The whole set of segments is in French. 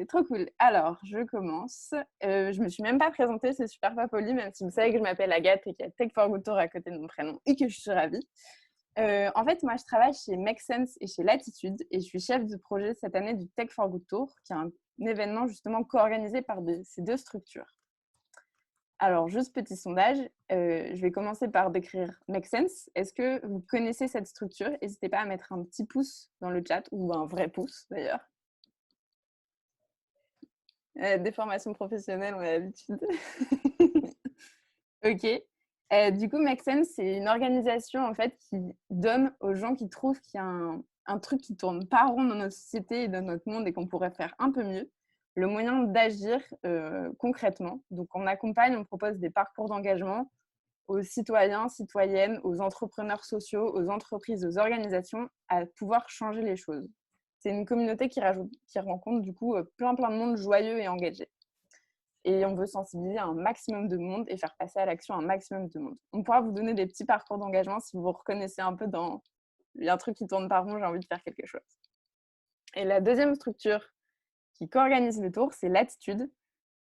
Trop cool. Alors, je commence. Je me suis même pas présentée, c'est super pas poli, même si vous savez que je m'appelle Agathe et qu'il y a Tech for Good Tour à côté de mon prénom et que je suis ravie. En fait, moi, je travaille chez Make Sense et chez Latitude et je suis chef de projet cette année du Tech for Good Tour, qui est un événement justement co-organisé par ces deux structures. Alors, juste petit sondage, je vais commencer par décrire Make Sense. Est-ce que vous connaissez cette structure? N'hésitez pas à mettre un petit pouce dans le chat, ou un vrai pouce d'ailleurs. Des formations professionnelles, on a l'habitude. Ok. Du coup, Make Sense, c'est une organisation en fait qui donne aux gens qui trouvent qu'il y a un truc qui tourne pas rond dans notre société et dans notre monde et qu'on pourrait faire un peu mieux, le moyen d'agir concrètement. Donc, on accompagne, on propose des parcours d'engagement aux citoyens, citoyennes, aux entrepreneurs sociaux, aux entreprises, aux organisations à pouvoir changer les choses. C'est une communauté qui rencontre du coup plein de monde joyeux et engagé. Et on veut sensibiliser un maximum de monde et faire passer à l'action un maximum de monde. On pourra vous donner des petits parcours d'engagement si vous vous reconnaissez un peu dans « il y a un truc qui tourne pas rond, j'ai envie de faire quelque chose ». Et la deuxième structure qui co-organise le tour, c'est Latitude.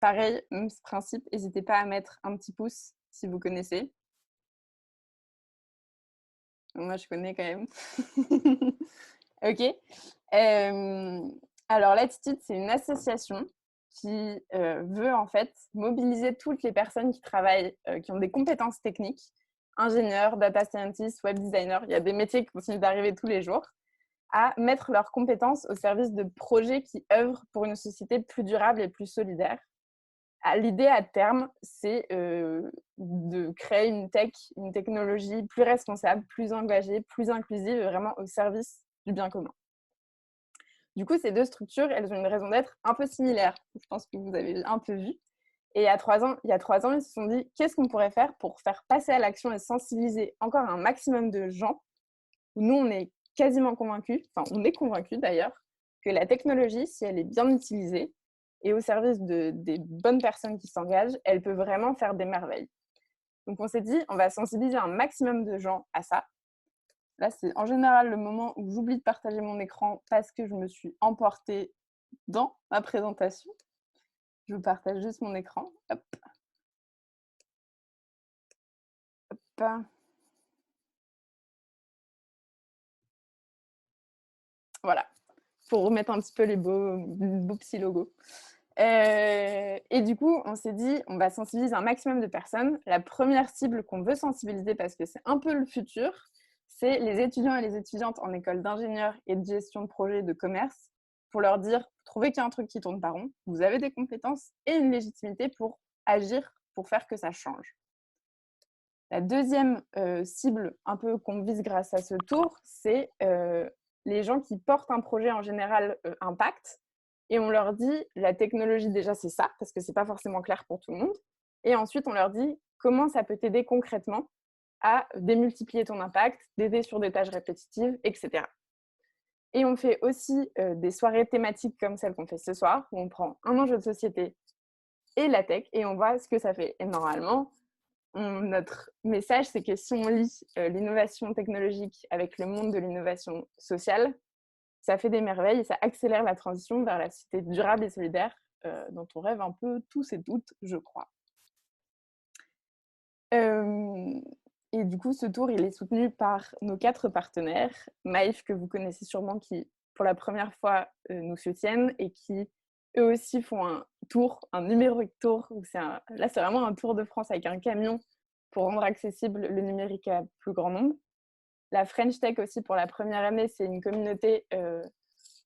Pareil, même principe, n'hésitez pas à mettre un petit pouce si vous connaissez. Moi, je connais quand même. Ok. Alors, Latitude, c'est une association qui veut en fait mobiliser toutes les personnes qui travaillent, qui ont des compétences techniques, ingénieurs, data scientists, web designers, il y a des métiers qui continuent d'arriver tous les jours, à mettre leurs compétences au service de projets qui œuvrent pour une société plus durable et plus solidaire. L'idée à terme, c'est de créer une technologie plus responsable, plus engagée, plus inclusive, vraiment au service du bien commun. Du coup, ces deux structures, elles ont une raison d'être un peu similaire. Je pense que vous avez un peu vu. Et il y a 3 ans, ils se sont dit, qu'est-ce qu'on pourrait faire pour faire passer à l'action et sensibiliser encore un maximum de gens? Nous, on est quasiment convaincus, enfin, on est convaincus d'ailleurs, que la technologie, si elle est bien utilisée et au service des bonnes personnes qui s'engagent, elle peut vraiment faire des merveilles. Donc, on s'est dit, on va sensibiliser un maximum de gens à ça. Là, c'est en général le moment où j'oublie de partager mon écran parce que je me suis emportée dans ma présentation. Je partage juste mon écran. Hop. Hop. Voilà, pour remettre un petit peu les beaux petits logos. Et du coup, on s'est dit, on va sensibiliser un maximum de personnes. La première cible qu'on veut sensibiliser, parce que c'est un peu le futur, c'est les étudiants et les étudiantes en école d'ingénieur et de gestion de projet de commerce, pour leur dire, trouvez qu'il y a un truc qui tourne pas rond, vous avez des compétences et une légitimité pour agir, pour faire que ça change. La deuxième cible un peu qu'on vise grâce à ce tour, c'est les gens qui portent un projet en général impact, et on leur dit, la technologie déjà c'est ça, parce que c'est pas forcément clair pour tout le monde, et ensuite on leur dit comment ça peut t'aider concrètement à démultiplier ton impact, d'aider sur des tâches répétitives, etc. Et on fait aussi des soirées thématiques comme celle qu'on fait ce soir, où on prend un enjeu de société et la tech, et on voit ce que ça fait. Et normalement, notre message, c'est que si on lie l'innovation technologique avec le monde de l'innovation sociale, ça fait des merveilles et ça accélère la transition vers la société durable et solidaire dont on rêve un peu tous et toutes, je crois. Et du coup, ce tour, il est soutenu par nos 4 partenaires. Maïf, que vous connaissez sûrement, qui, pour la première fois, nous soutiennent et qui, eux aussi, font un tour, un numérique tour. Là, c'est vraiment un tour de France avec un camion pour rendre accessible le numérique à plus grand nombre. La French Tech aussi, pour la première année, c'est une communauté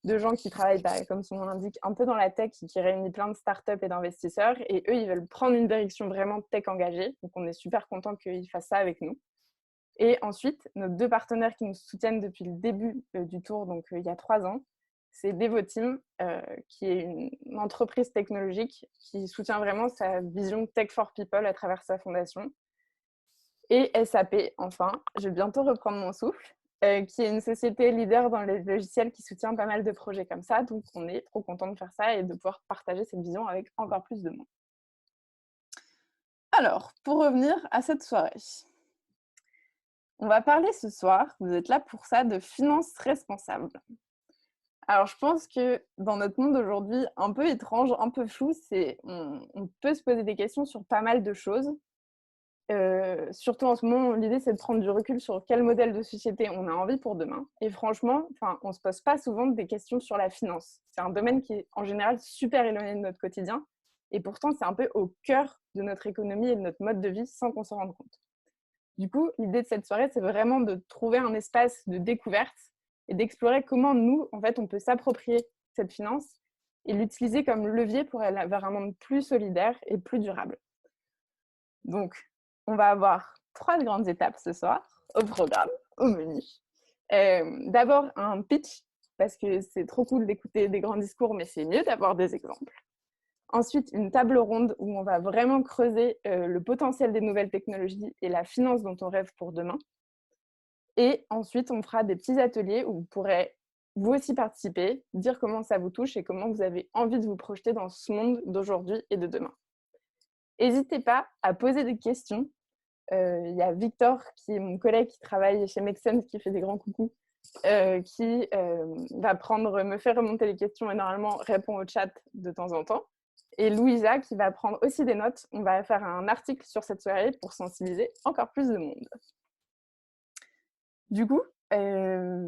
de gens qui travaillent, comme son nom l'indique, un peu dans la tech, qui réunit plein de startups et d'investisseurs. Et eux, ils veulent prendre une direction vraiment tech engagée. Donc, on est super contents qu'ils fassent ça avec nous. Et ensuite, nos 2 partenaires qui nous soutiennent depuis le début du tour, donc il y a 3 ans, c'est Devoteam, qui est une entreprise technologique qui soutient vraiment sa vision Tech for People à travers sa fondation. Et SAP, enfin, je vais bientôt reprendre mon souffle, qui est une société leader dans les logiciels qui soutient pas mal de projets comme ça. Donc, on est trop content de faire ça et de pouvoir partager cette vision avec encore plus de monde. Alors, pour revenir à cette soirée, on va parler ce soir, vous êtes là pour ça, de finances responsables. Alors, je pense que dans notre monde aujourd'hui, un peu étrange, un peu flou, on peut se poser des questions sur pas mal de choses. Surtout en ce moment, l'idée, c'est de prendre du recul sur quel modèle de société on a envie pour demain. Et franchement, on ne se pose pas souvent des questions sur la finance. C'est un domaine qui est en général super éloigné de notre quotidien. Et pourtant, c'est un peu au cœur de notre économie et de notre mode de vie sans qu'on s'en rende compte. Du coup, l'idée de cette soirée, c'est vraiment de trouver un espace de découverte et d'explorer comment nous, en fait, on peut s'approprier cette finance et l'utiliser comme levier pour aller vers un monde plus solidaire et plus durable. Donc, on va avoir 3 grandes étapes ce soir au programme, au menu. D'abord, un pitch, parce que c'est trop cool d'écouter des grands discours, mais c'est mieux d'avoir des exemples. Ensuite, une table ronde où on va vraiment creuser le potentiel des nouvelles technologies et la finance dont on rêve pour demain. Et ensuite, on fera des petits ateliers où vous pourrez vous aussi participer, dire comment ça vous touche et comment vous avez envie de vous projeter dans ce monde d'aujourd'hui et de demain. N'hésitez pas à poser des questions. Il y a Victor, qui est mon collègue qui travaille chez Make Sense, qui fait des grands coucous, qui va me faire remonter les questions et normalement répond au chat de temps en temps. Et Louisa, qui va prendre aussi des notes. On va faire un article sur cette soirée pour sensibiliser encore plus de monde. Du coup,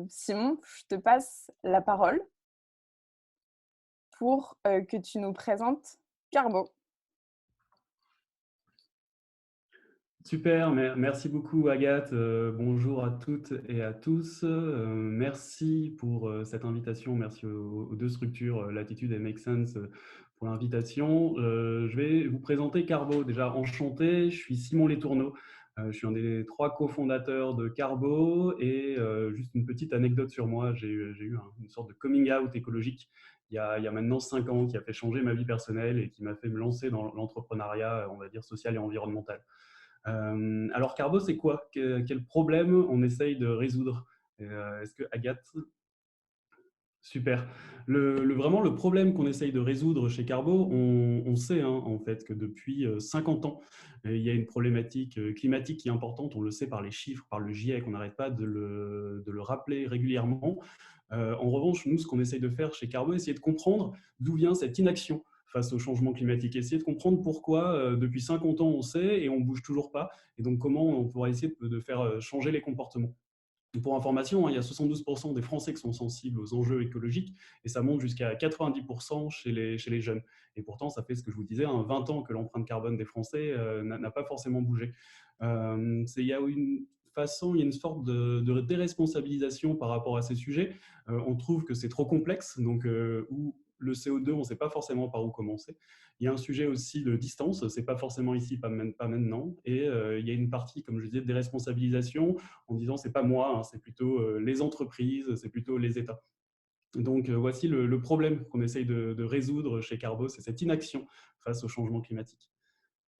Simon, je te passe la parole pour que tu nous présentes Carbo. Super, merci beaucoup Agathe. Bonjour à toutes et à tous. Merci pour cette invitation. Merci aux deux structures, Latitude et Make Sense, pour l'invitation. Je vais vous présenter Carbo. Déjà, enchanté, je suis Simon Letourneau. Je suis un des 3 cofondateurs de Carbo et juste une petite anecdote sur moi. J'ai eu une sorte de coming out écologique il y a maintenant 5 ans qui a fait changer ma vie personnelle et qui m'a fait me lancer dans l'entrepreneuriat, on va dire, social et environnemental. Alors, Carbo, c'est quoi? Quel problème on essaye de résoudre? Est-ce que Agathe? Super. Vraiment, le problème qu'on essaye de résoudre chez Carbo, on sait en fait que depuis 50 ans, il y a une problématique climatique qui est importante. On le sait par les chiffres, par le GIEC, on n'arrête pas de le rappeler régulièrement. En revanche, nous, ce qu'on essaye de faire chez Carbo, c'est essayer de comprendre d'où vient cette inaction face au changement climatique. Essayer de comprendre pourquoi, depuis 50 ans, on sait et on ne bouge toujours pas. Et donc, comment on pourra essayer de faire changer les comportements. Pour information, il y a 72% des Français qui sont sensibles aux enjeux écologiques et ça monte jusqu'à 90% chez les jeunes. Et pourtant, ça fait ce que je vous disais, 20 ans que l'empreinte carbone des Français n'a pas forcément bougé. Il y a une sorte de déresponsabilisation par rapport à ces sujets. On trouve que c'est trop complexe, donc où le CO2, on ne sait pas forcément par où commencer. Il y a un sujet aussi de distance, c'est pas forcément ici, pas maintenant. Et il y a une partie, comme je disais, de déresponsabilisation en disant c'est pas moi, c'est plutôt les entreprises, c'est plutôt les États. Donc voici le problème qu'on essaye de résoudre chez Carbo, c'est cette inaction face au changement climatique.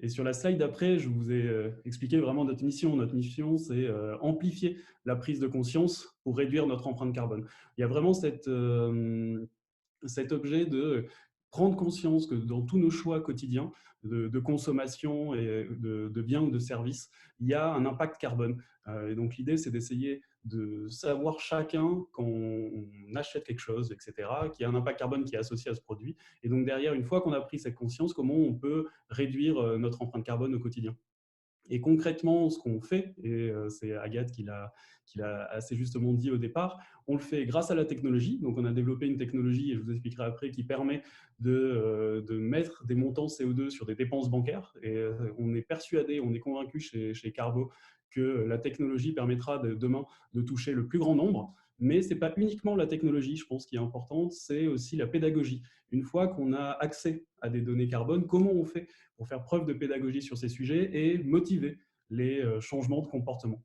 Et sur la slide d'après, je vous ai expliqué vraiment notre mission. Notre mission, c'est amplifier la prise de conscience pour réduire notre empreinte carbone. Il y a vraiment cet objet de prendre conscience que dans tous nos choix quotidiens de consommation et de biens ou de services, il y a un impact carbone. Et donc l'idée, c'est d'essayer de savoir chacun quand on achète quelque chose, etc., qu'il y a un impact carbone qui est associé à ce produit. Et donc derrière, une fois qu'on a pris cette conscience, comment on peut réduire notre empreinte carbone au quotidien. Et concrètement, ce qu'on fait, et c'est Agathe qui l'a assez justement dit au départ, on le fait grâce à la technologie. Donc, on a développé une technologie, et je vous expliquerai après, qui permet de mettre des montants CO2 sur des dépenses bancaires. Et on est persuadé, on est convaincu chez Carbo que la technologie permettra demain de toucher le plus grand nombre. Mais ce n'est pas uniquement la technologie, je pense, qui est importante, c'est aussi la pédagogie. Une fois qu'on a accès à des données carbone, comment on fait pour faire preuve de pédagogie sur ces sujets et motiver les changements de comportement.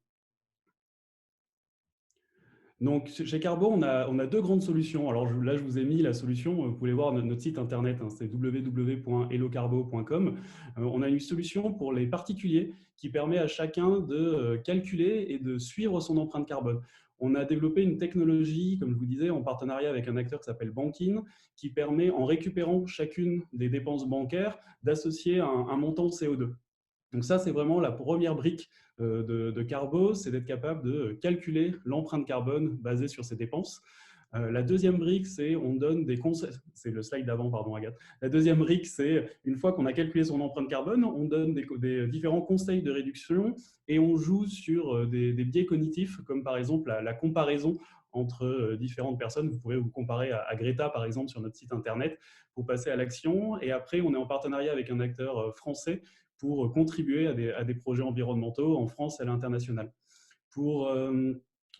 Donc, chez Carbo, on a 2 grandes solutions. Alors là, je vous ai mis la solution, vous pouvez voir notre site internet, c'est www.hellocarbo.com. On a une solution pour les particuliers qui permet à chacun de calculer et de suivre son empreinte carbone. On a développé une technologie, comme je vous disais, en partenariat avec un acteur qui s'appelle Bankin, qui permet, en récupérant chacune des dépenses bancaires, d'associer un montant CO2. Donc ça, c'est vraiment la première brique de Carbo, c'est d'être capable de calculer l'empreinte carbone basée sur ses dépenses. La deuxième brique, c'est on donne des conseils. C'est le slide d'avant, pardon, Agathe. La deuxième brique, c'est une fois qu'on a calculé son empreinte carbone, on donne des différents conseils de réduction et on joue sur des biais cognitifs, comme par exemple la comparaison entre différentes personnes. Vous pourrez vous comparer à Greta, par exemple, sur notre site internet pour passer à l'action. Et après, on est en partenariat avec un acteur français pour contribuer à des projets environnementaux en France et à l'international.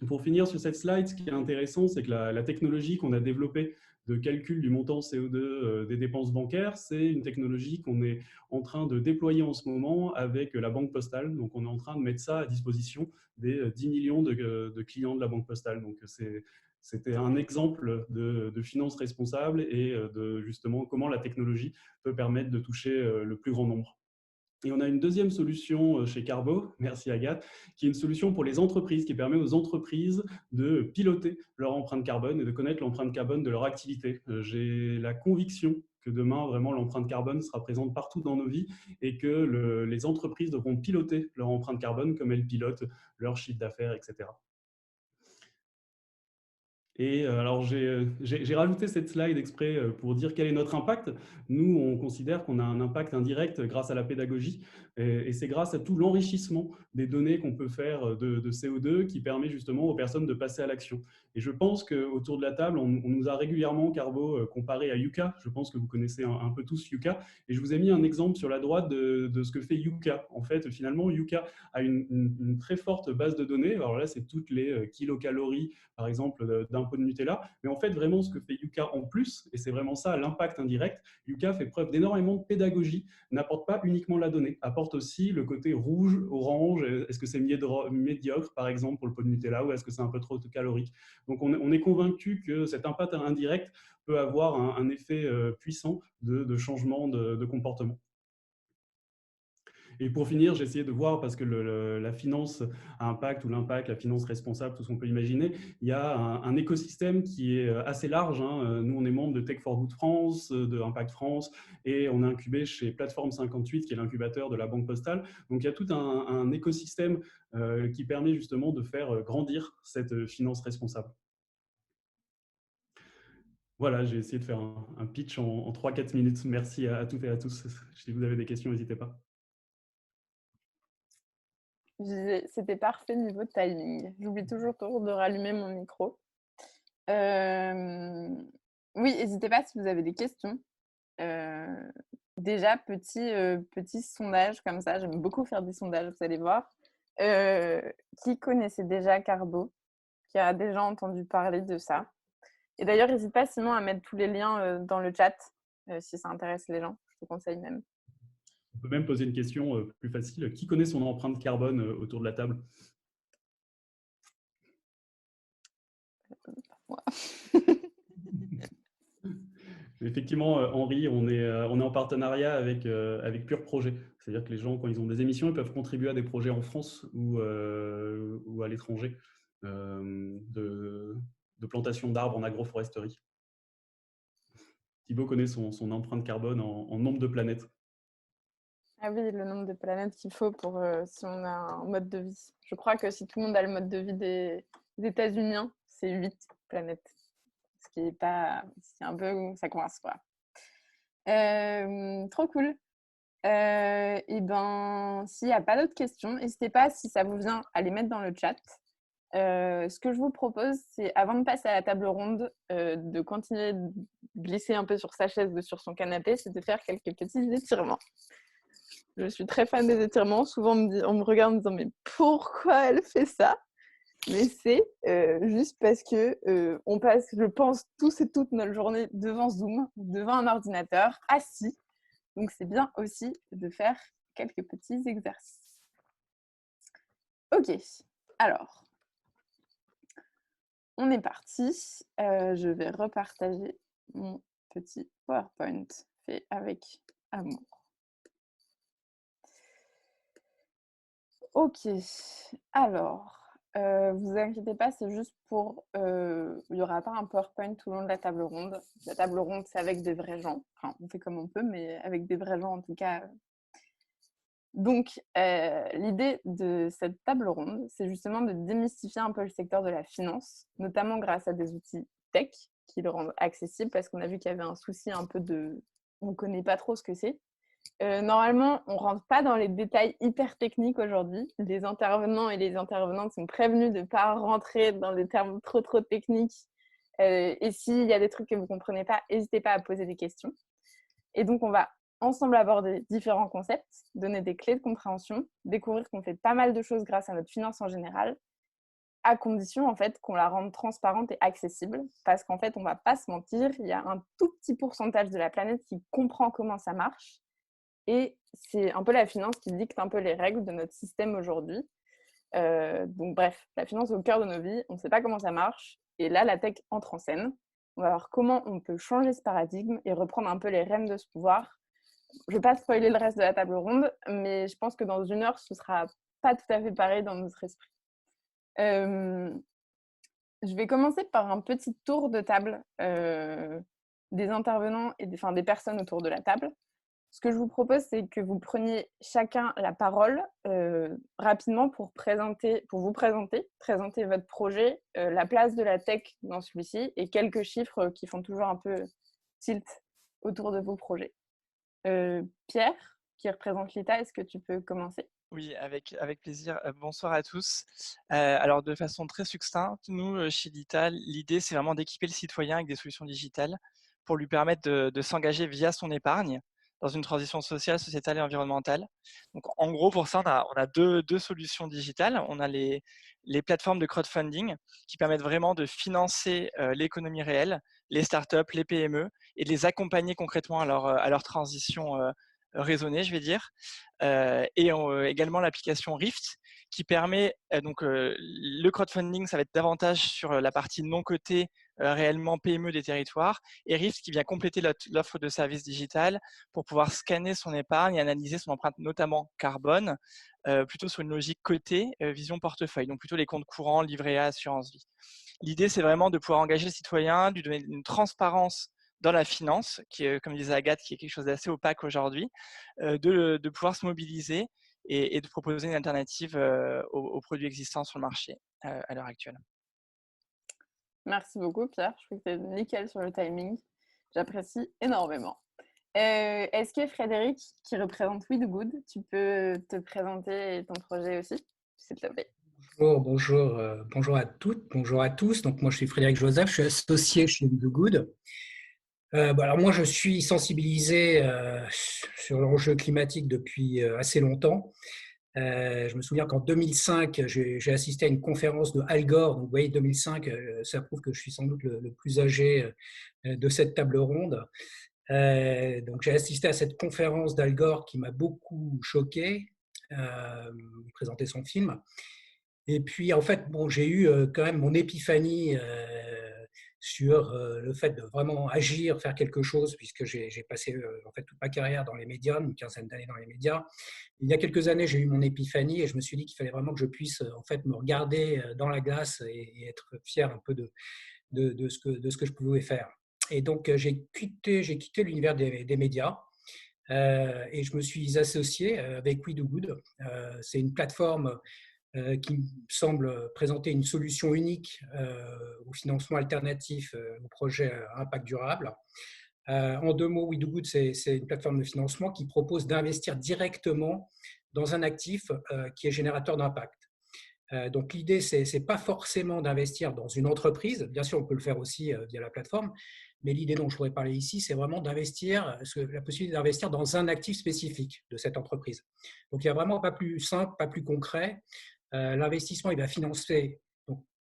Pour finir sur cette slide, ce qui est intéressant, c'est que la technologie qu'on a développée de calcul du montant CO2 des dépenses bancaires, c'est une technologie qu'on est en train de déployer en ce moment avec la Banque Postale. Donc, on est en train de mettre ça à disposition des 10 millions de clients de la Banque Postale. Donc, c'était un exemple de finance responsable et de justement comment la technologie peut permettre de toucher le plus grand nombre. Et on a une deuxième solution chez Carbo, merci Agathe, qui est une solution pour les entreprises, qui permet aux entreprises de piloter leur empreinte carbone et de connaître l'empreinte carbone de leur activité. J'ai la conviction que demain, vraiment, l'empreinte carbone sera présente partout dans nos vies et que les entreprises devront piloter leur empreinte carbone comme elles pilotent leur chiffre d'affaires, etc. Et alors, j'ai rajouté cette slide exprès pour dire quel est notre impact. Nous, on considère qu'on a un impact indirect grâce à la pédagogie et c'est grâce à tout l'enrichissement des données qu'on peut faire de CO2 qui permet justement aux personnes de passer à l'action. Et je pense qu'autour de la table, on nous a régulièrement, Carbo, comparé à Yuka. Je pense que vous connaissez un peu tous Yuka. Et je vous ai mis un exemple sur la droite de ce que fait Yuka. En fait, finalement, Yuka a une très forte base de données. Alors là, c'est toutes les kilocalories, par exemple, d'un pot de Nutella. Mais en fait, vraiment, ce que fait Yuka en plus, et c'est vraiment ça l'impact indirect, Yuka fait preuve d'énormément de pédagogie, n'apporte pas uniquement la donnée, apporte aussi le côté rouge, orange, est-ce que c'est médiocre, par exemple, pour le pot de Nutella, ou est-ce que c'est un peu trop calorique. Donc, on est convaincu que cet impact indirect peut avoir un effet puissant de changement de comportement. Et pour finir, j'ai essayé de voir, parce que la finance à impact ou l'impact, la finance responsable, tout ce qu'on peut imaginer, il y a un écosystème qui est assez large. Hein. Nous, on est membre de Tech for Good France, de Impact France, et on est incubé chez Plateforme 58, qui est l'incubateur de la Banque Postale. Donc, il y a tout un écosystème qui permet justement de faire grandir cette finance responsable. Voilà, j'ai essayé de faire un pitch en 3-4 minutes. Merci à toutes et à tous. Si vous avez des questions, n'hésitez pas. C'était parfait niveau timing. J'oublie toujours de rallumer mon micro. Oui, n'hésitez pas si vous avez des questions. Déjà, petit sondage comme ça. J'aime beaucoup faire des sondages, vous allez voir. Qui connaissait déjà Carbo? Qui a déjà entendu parler de ça? Et d'ailleurs, n'hésite pas, Simon, à mettre tous les liens dans le chat si ça intéresse les gens. Je te conseille même. On peut même poser une question plus facile. Qui connaît son empreinte carbone autour de la table? Moi. Effectivement, Henri, on est en partenariat avec Pure Projet. C'est-à-dire que les gens, quand ils ont des émissions, ils peuvent contribuer à des projets en France ou à l'étranger de plantation d'arbres en agroforesterie. Thibaut connaît son empreinte carbone en nombre de planètes. Ah oui, le nombre de planètes qu'il faut pour si on a un mode de vie. Je crois que si tout le monde a le mode de vie des États-Unis, c'est 8 planètes. Ce qui est pas... C'est un peu... Ça coince, quoi. Trop cool. Et ben, s'il n'y a pas d'autres questions, n'hésitez pas, si ça vous vient, à les mettre dans le chat. Ce que je vous propose, c'est, avant de passer à la table ronde, de continuer de glisser un peu sur sa chaise ou sur son canapé, c'est de faire quelques petits étirements. Je suis très fan des étirements. Souvent, on me regarde en me disant « Mais pourquoi elle fait ça ?» Mais c'est juste parce que on passe, je pense, tous et toutes notre journée devant Zoom, devant un ordinateur, assis. Donc, c'est bien aussi de faire quelques petits exercices. Ok, alors, on est parti. Je vais repartager mon petit PowerPoint fait avec amour. Ok, alors, vous inquiétez pas, c'est juste pour... il n'y aura pas un PowerPoint tout le long de la table ronde. La table ronde, c'est avec des vrais gens. Enfin, on fait comme on peut, mais avec des vrais gens, en tout cas. Donc, l'idée de cette table ronde, c'est justement de démystifier un peu le secteur de la finance, notamment grâce à des outils tech qui le rendent accessible parce qu'on a vu qu'il y avait un souci un peu de on ne connaît pas trop ce que c'est. Normalement, on ne rentre pas dans les détails hyper techniques aujourd'hui. Les intervenants et les intervenantes sont prévenus de ne pas rentrer dans des termes trop, trop techniques. Et s'il y a des trucs que vous ne comprenez pas, n'hésitez pas à poser des questions. Et donc, on va ensemble aborder différents concepts, donner des clés de compréhension, découvrir qu'on fait pas mal de choses grâce à notre finance en général, à condition en fait qu'on la rende transparente et accessible. Parce qu'en fait, on ne va pas se mentir, il y a un tout petit pourcentage de la planète qui comprend comment ça marche. Et c'est un peu la finance qui dicte un peu les règles de notre système aujourd'hui. Donc bref, la finance est au cœur de nos vies, on ne sait pas comment ça marche. Et là, la tech entre en scène. On va voir comment on peut changer ce paradigme et reprendre un peu les rênes de ce pouvoir. Je ne vais pas spoiler le reste de la table ronde, mais je pense que dans 1 heure, ce ne sera pas tout à fait pareil dans notre esprit. Je vais commencer par un petit tour de table des intervenants et des personnes autour de la table. Ce que je vous propose, c'est que vous preniez chacun la parole rapidement pour vous présenter votre projet, la place de la tech dans celui-ci et quelques chiffres qui font toujours un peu tilt autour de vos projets. Pierre, qui représente l'ITA, est-ce que tu peux commencer? Oui, avec plaisir. Bonsoir à tous. Alors, de façon très succincte, nous, chez Dital, l'idée, c'est vraiment d'équiper le citoyen avec des solutions digitales pour lui permettre de s'engager via son épargne dans une transition sociale, sociétale et environnementale. Donc, en gros, pour ça, on a deux solutions digitales. On a les plateformes de crowdfunding qui permettent vraiment de financer l'économie réelle, les startups, les PME, et de les accompagner concrètement à leur transition raisonnée, je vais dire. Et également l'application Rift qui permet le crowdfunding, ça va être davantage sur la partie non cotée réellement PME des territoires, et Rift qui vient compléter l'offre de services digital pour pouvoir scanner son épargne et analyser son empreinte notamment carbone, plutôt sur une logique cotée, vision portefeuille, donc plutôt les comptes courants, livret A, assurance vie. L'idée, c'est vraiment de pouvoir engager le citoyen, lui donner une transparence dans la finance, qui est, comme disait Agathe, qui est quelque chose d'assez opaque aujourd'hui, de pouvoir se mobiliser et de proposer une alternative aux produits existants sur le marché à l'heure actuelle. Merci beaucoup, Pierre. Je trouve que tu es nickel sur le timing. J'apprécie énormément. Est-ce que Frédéric, qui représente We Do Good, tu peux te présenter et ton projet aussi, s'il te plaît? Bonjour à toutes, bonjour à tous. Donc moi je suis Frédéric Joseph, je suis associé chez We Do Good. Alors moi je suis sensibilisé sur l'enjeu climatique depuis assez longtemps. Je me souviens qu'en 2005, j'ai assisté à une conférence de Al Gore. Donc vous voyez, 2005, ça prouve que je suis sans doute le plus âgé de cette table ronde. Donc j'ai assisté à cette conférence d'Al Gore qui m'a beaucoup choqué. Il présentait son film. Et puis, en fait, bon, j'ai eu quand même mon épiphanie sur le fait de vraiment agir, faire quelque chose, puisque j'ai passé en fait toute ma carrière dans les médias, une quinzaine d'années dans les médias. Il y a quelques années, j'ai eu mon épiphanie et je me suis dit qu'il fallait vraiment que je puisse en fait me regarder dans la glace et être fier un peu de ce que je pouvais faire. Et donc, j'ai quitté l'univers des médias. Et je me suis associé avec We Do Good. C'est une plateforme qui me semble présenter une solution unique au financement alternatif aux projets à impact durable. En 2 mots, We Do Good, c'est une plateforme de financement qui propose d'investir directement dans un actif qui est générateur d'impact. Donc l'idée, ce n'est pas forcément d'investir dans une entreprise, bien sûr on peut le faire aussi via la plateforme, mais l'idée dont je voudrais parler ici, c'est vraiment d'investir, la possibilité d'investir dans un actif spécifique de cette entreprise. Donc il n'y a vraiment pas plus simple, pas plus concret. L'investissement, il va financer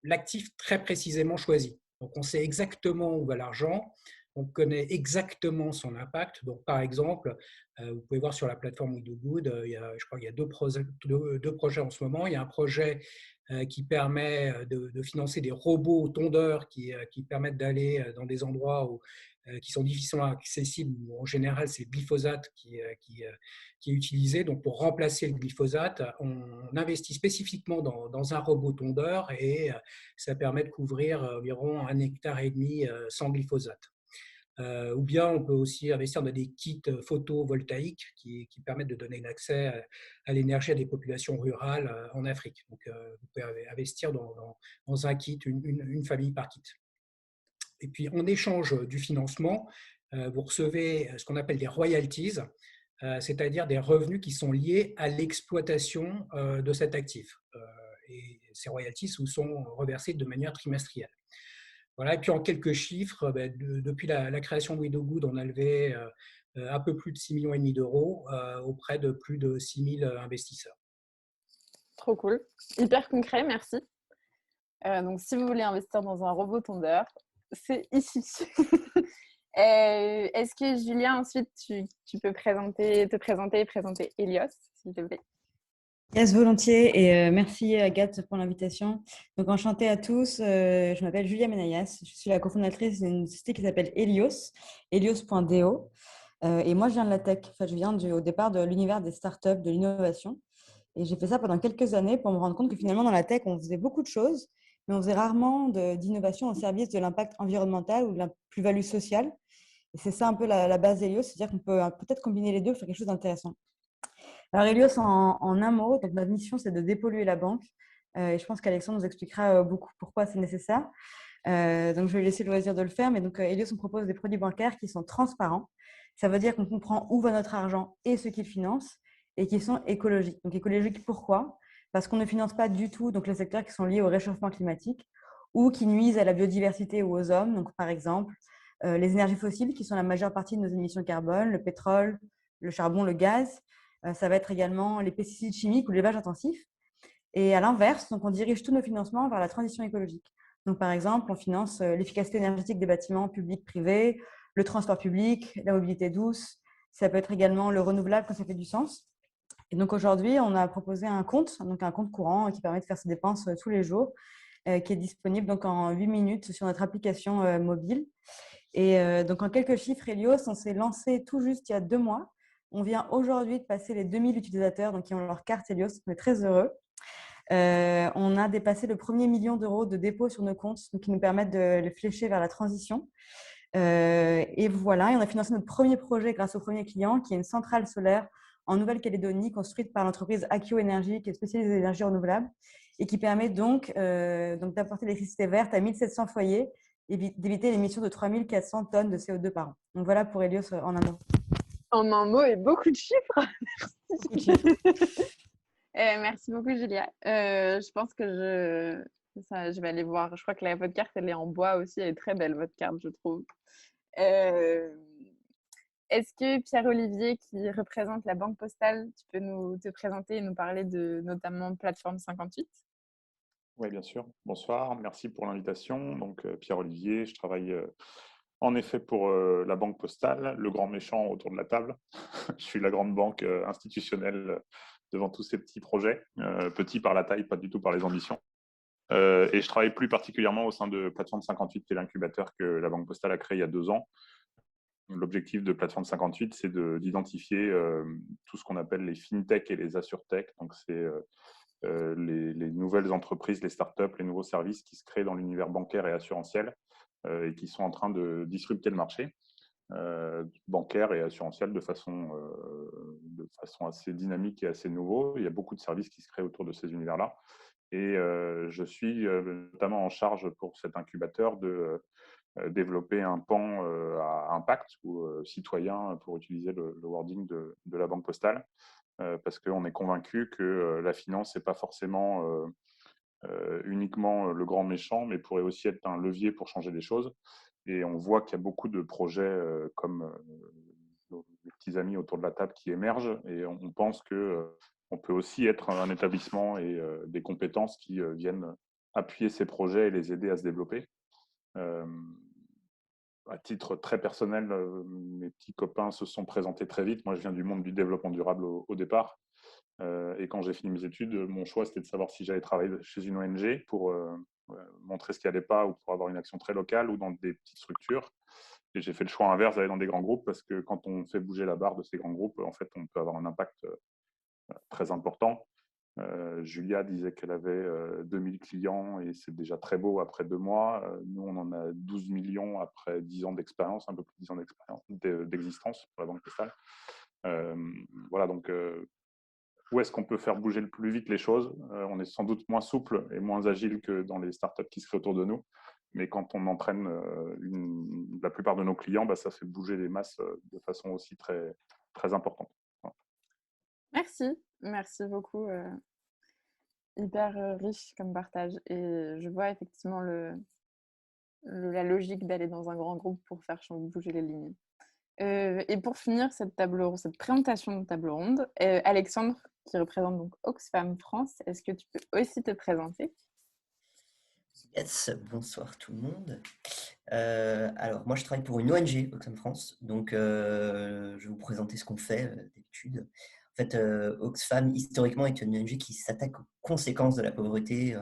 l'actif très précisément choisi. Donc, on sait exactement où va l'argent, on connaît exactement son impact. Donc, par exemple, vous pouvez voir sur la plateforme We Do Good, je crois qu'il y a deux projets en ce moment. Il y a un projet qui permet de financer des robots tondeurs qui permettent d'aller dans des endroits qui sont difficilement accessibles. En général, c'est le glyphosate qui est utilisé. Donc, pour remplacer le glyphosate, on investit spécifiquement dans un robot tondeur et ça permet de couvrir environ 1,5 hectare sans glyphosate. Ou bien on peut aussi investir dans des kits photovoltaïques qui permettent de donner un accès à l'énergie à des populations rurales en Afrique. Donc, vous pouvez investir dans un kit, une famille par kit. Et puis, en échange du financement, vous recevez ce qu'on appelle des royalties, c'est-à-dire des revenus qui sont liés à l'exploitation de cet actif. Et ces royalties vous sont reversées de manière trimestrielle. Voilà, et puis en quelques chiffres, depuis la création de Widogood, on a levé un peu plus de 6,5 millions d'euros auprès de plus de 6 000 investisseurs. Trop cool. Hyper concret, merci. Donc, si vous voulez investir dans un robot tondeur, c'est ici. Est-ce que Julia, ensuite, tu peux te présenter et présenter Helios, s'il te plaît? Yes, volontiers, et merci Agathe pour l'invitation. Donc enchantée à tous, je m'appelle Julia Menayas, je suis la cofondatrice d'une société qui s'appelle Helios, helios.do, et moi je viens de la tech, enfin, je viens au départ de l'univers des startups, de l'innovation, et j'ai fait ça pendant quelques années pour me rendre compte que finalement dans la tech on faisait beaucoup de choses, mais on faisait rarement d'innovation au service de l'impact environnemental ou de la plus-value sociale, et c'est ça un peu la base d'Helios, c'est-à-dire qu'on peut peut-être combiner les deux pour faire quelque chose d'intéressant. Alors, Helios, en un mot, donc notre mission, c'est de dépolluer la banque. Et je pense qu'Alexandre nous expliquera beaucoup pourquoi c'est nécessaire. Donc, je vais lui laisser le loisir de le faire. Mais donc, Helios, on propose des produits bancaires qui sont transparents. Ça veut dire qu'on comprend où va notre argent et ce qu'il finance et qui sont écologiques. Donc, écologiques, pourquoi? Parce qu'on ne finance pas du tout donc, les secteurs qui sont liés au réchauffement climatique ou qui nuisent à la biodiversité ou aux hommes. Donc, par exemple, les énergies fossiles qui sont la majeure partie de nos émissions carbone, le pétrole, le charbon, le gaz. Ça va être également les pesticides chimiques ou l'élevage intensif. Et à l'inverse, donc on dirige tous nos financements vers la transition écologique. Donc, par exemple, on finance l'efficacité énergétique des bâtiments publics, privés, le transport public, la mobilité douce. Ça peut être également le renouvelable quand ça fait du sens. Et donc, aujourd'hui, on a proposé un compte courant qui permet de faire ses dépenses tous les jours, qui est disponible donc en 8 minutes sur notre application mobile. Et donc, en quelques chiffres, Helios, on s'est lancé tout juste il y a 2 mois. On vient aujourd'hui de passer les 2000 utilisateurs donc, qui ont leur carte Helios. On est très heureux. On a dépassé le premier million d'euros de dépôts sur nos comptes donc, qui nous permettent de les flécher vers la transition. Et voilà, et on a financé notre premier projet grâce au premier client qui est une centrale solaire en Nouvelle-Calédonie construite par l'entreprise Akio Energy qui est spécialisée dans les énergies renouvelables et qui permet donc d'apporter l'électricité verte à 1700 foyers et d'éviter l'émission de 3400 tonnes de CO2 par an. Donc voilà pour Helios en un mot. En un mot et beaucoup de chiffres. Merci beaucoup, Julia. Je pense que je vais aller voir. Je crois que votre carte, elle est en bois aussi. Elle est très belle, votre carte, je trouve. Est-ce que Pierre-Olivier, qui représente la Banque Postale, tu peux te présenter et nous parler de notamment Plateforme 58? Oui, bien sûr. Bonsoir, merci pour l'invitation. Donc, Pierre-Olivier, je travaille en effet pour la Banque Postale, le grand méchant autour de la table. Je suis la grande banque institutionnelle devant tous ces petits projets, petits par la taille, pas du tout par les ambitions. Et je travaille plus particulièrement au sein de Plateforme 58, qui est l'incubateur que la Banque Postale a créé il y a 2 ans. L'objectif de Plateforme 58, c'est d'identifier tout ce qu'on appelle les fintech et les assurtech. Donc, c'est les nouvelles entreprises, les startups, les nouveaux services qui se créent dans l'univers bancaire et assurantiel et qui sont en train de disrupter le marché bancaire et assurantiel de façon assez dynamique et assez nouveau. Il y a beaucoup de services qui se créent autour de ces univers-là. Et je suis notamment en charge pour cet incubateur de développer un pan à impact ou citoyen, pour utiliser le wording de la Banque Postale, parce qu'on est convaincu que la finance, ce n'est pas forcément uniquement le grand méchant, mais pourrait aussi être un levier pour changer les choses. Et on voit qu'il y a beaucoup de projets comme nos petits amis autour de la table qui émergent, et on pense qu'on peut aussi être un établissement et des compétences qui viennent appuyer ces projets et les aider à se développer. À titre très personnel, mes petits copains se sont présentés très vite. Moi, je viens du monde du développement durable au départ. Et quand j'ai fini mes études, mon choix, c'était de savoir si j'allais travailler chez une ONG pour montrer ce qui n'allait pas ou pour avoir une action très locale ou dans des petites structures. Et j'ai fait le choix inverse d'aller dans des grands groupes parce que quand on fait bouger la barre de ces grands groupes, en fait, on peut avoir un impact très important. Julia disait qu'elle avait 2000 clients et c'est déjà très beau après 2 mois. Nous, on en a 12 millions après 10 ans d'expérience, un peu plus de 10 ans d'existence pour la Banque Postale. Voilà, donc où est-ce qu'on peut faire bouger le plus vite les choses? On est sans doute moins souple et moins agile que dans les startups qui se créent autour de nous. Mais quand on entraîne la plupart de nos clients, ça fait bouger les masses de façon aussi très, très importante. Voilà. Merci beaucoup. Hyper riche comme partage. Et je vois effectivement la logique d'aller dans un grand groupe pour faire bouger les lignes. Et pour finir cette présentation de table ronde, Alexandre, qui représente donc Oxfam France, est-ce que tu peux aussi te présenter? Yes, bonsoir tout le monde. Alors, moi, je travaille pour une ONG, Oxfam France. Donc, je vais vous présenter ce qu'on fait d'habitude. En fait, Oxfam, historiquement, est une ONG qui s'attaque aux conséquences de la pauvreté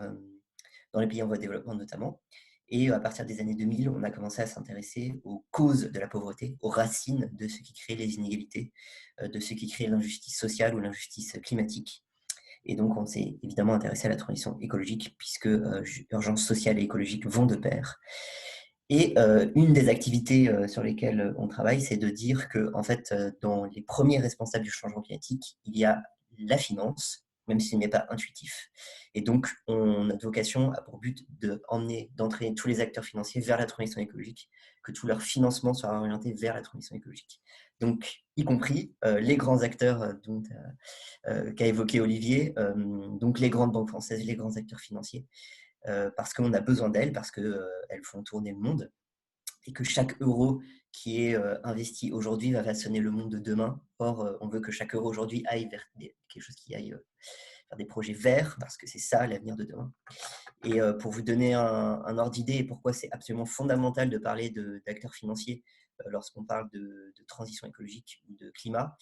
dans les pays en voie de développement notamment. Et à partir des années 2000, on a commencé à s'intéresser aux causes de la pauvreté, aux racines de ce qui crée les inégalités, de ce qui crée l'injustice sociale ou l'injustice climatique. Et donc, on s'est évidemment intéressé à la transition écologique, puisque urgence sociale et écologique vont de pair. Et une des activités sur lesquelles on travaille, c'est de dire que, en fait, dans les premiers responsables du changement climatique, il y a la finance, même si ce n'est pas intuitif. Et donc, on a vocation à pour but d'entraîner tous les acteurs financiers vers la transition écologique, que tout leur financement soit orienté vers la transition écologique. Donc, y compris les grands acteurs qu'a évoqué Olivier, donc les grandes banques françaises, les grands acteurs financiers, parce qu'on a besoin d'elles, parce qu'elles font tourner le monde, et que chaque euro qui est investi aujourd'hui va façonner le monde de demain. Or, on veut que chaque euro aujourd'hui aille vers quelque chose qui aille vers des projets verts, parce que c'est ça l'avenir de demain. Et pour vous donner un ordre d'idée et pourquoi c'est absolument fondamental de parler d'acteurs financiers lorsqu'on parle de transition écologique ou de climat,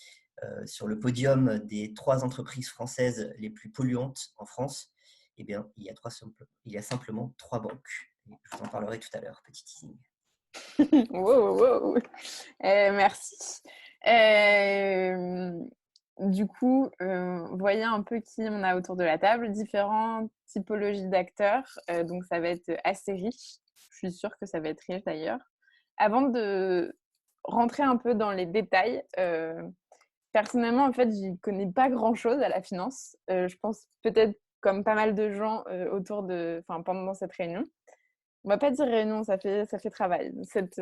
sur le podium des 3 entreprises françaises les plus polluantes en France, eh bien, il y a simplement 3 banques. Et je vous en parlerai tout à l'heure, petit teasing. Wow. Merci. Du coup, voyez un peu qui on a autour de la table, différentes typologies d'acteurs, donc ça va être assez riche. Je suis sûre que ça va être riche d'ailleurs. Avant de rentrer un peu dans les détails, personnellement, en fait, j'y connais pas grand-chose à la finance. Je pense peut-être comme pas mal de gens pendant cette réunion. On va pas dire réunion, ça fait travail, cet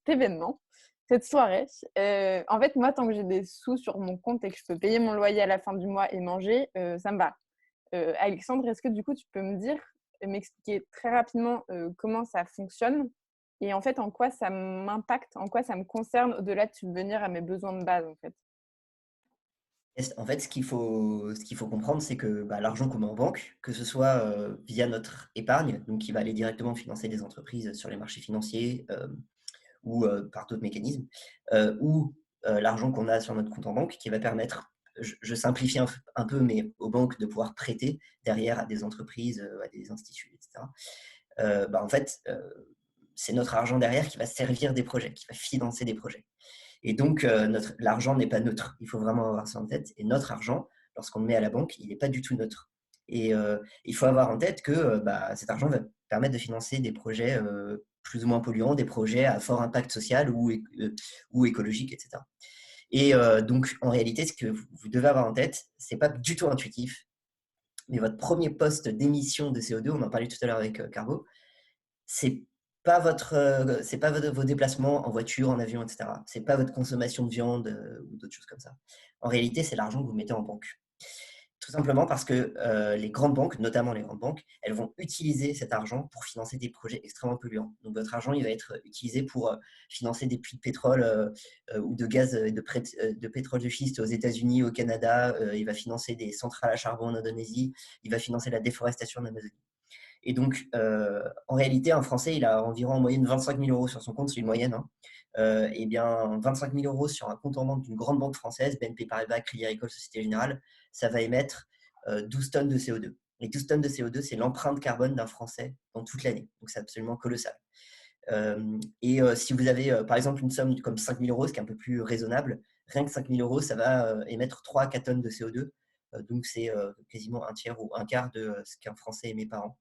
événement, cette soirée. En fait, moi, tant que j'ai des sous sur mon compte et que je peux payer mon loyer à la fin du mois et manger, ça me va. Alexandre, est-ce que du coup, tu peux m'expliquer très rapidement comment ça fonctionne et en fait, en quoi ça m'impacte, en quoi ça me concerne au-delà de subvenir à mes besoins de base, en fait? En fait, ce qu'il faut comprendre, c'est que l'argent qu'on met en banque, que ce soit via notre épargne, donc qui va aller directement financer des entreprises sur les marchés financiers ou par d'autres mécanismes, ou l'argent qu'on a sur notre compte en banque, qui va permettre, je simplifie un peu, mais aux banques de pouvoir prêter derrière à des entreprises, à des instituts, etc. En fait, c'est notre argent derrière qui va servir des projets, qui va financer des projets. Et donc, l'argent n'est pas neutre. Il faut vraiment avoir ça en tête. Et notre argent, lorsqu'on le met à la banque, il n'est pas du tout neutre. Et il faut avoir en tête que cet argent va permettre de financer des projets plus ou moins polluants, des projets à fort impact social ou écologique, etc. Et donc, en réalité, ce que vous devez avoir en tête, ce n'est pas du tout intuitif, mais votre premier poste d'émission de CO2, on en parlait tout à l'heure avec Carbo, c'est pas vos déplacements en voiture, en avion, etc. C'est pas votre consommation de viande ou d'autres choses comme ça. En réalité, c'est l'argent que vous mettez en banque. Tout simplement parce que les grandes banques, notamment les grandes banques, elles vont utiliser cet argent pour financer des projets extrêmement polluants. Donc votre argent, il va être utilisé pour financer des puits de pétrole ou de gaz de pétrole de schiste aux États-Unis, au Canada. Il va financer des centrales à charbon en Indonésie. Il va financer la déforestation en Amazonie. Et donc, en réalité, un Français, il a environ en moyenne 25 000 euros sur son compte, c'est une moyenne. Et bien, 25 000 euros sur un compte en banque d'une grande banque française, BNP Paribas, Crédit Agricole, Société Générale, ça va émettre 12 tonnes de CO2. Et 12 tonnes de CO2, c'est l'empreinte carbone d'un Français dans toute l'année. Donc, c'est absolument colossal. Si vous avez, par exemple, une somme comme 5 000 euros, ce qui est un peu plus raisonnable, rien que 5 000 euros, ça va émettre 3 à 4 tonnes de CO2. Donc, c'est quasiment un tiers ou un quart de ce qu'un Français émet par an.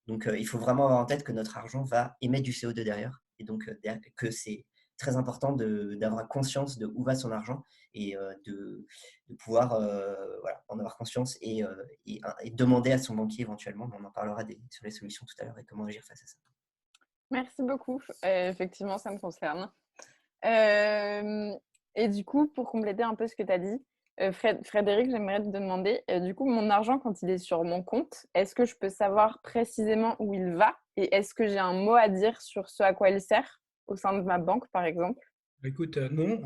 Donc, il faut vraiment avoir en tête que notre argent va émettre du CO2 derrière. Et donc, que c'est très important d'avoir conscience de où va son argent et de pouvoir en avoir conscience et demander à son banquier éventuellement. On en parlera sur les solutions tout à l'heure et comment agir face à ça. Merci beaucoup. Effectivement, ça me concerne. Et du coup, pour compléter un peu ce que tu as dit, Frédéric, j'aimerais te demander, du coup, mon argent, quand il est sur mon compte, est-ce que je peux savoir précisément où il va? Et est-ce que j'ai un mot à dire sur ce à quoi il sert au sein de ma banque, par exemple? Écoute, non,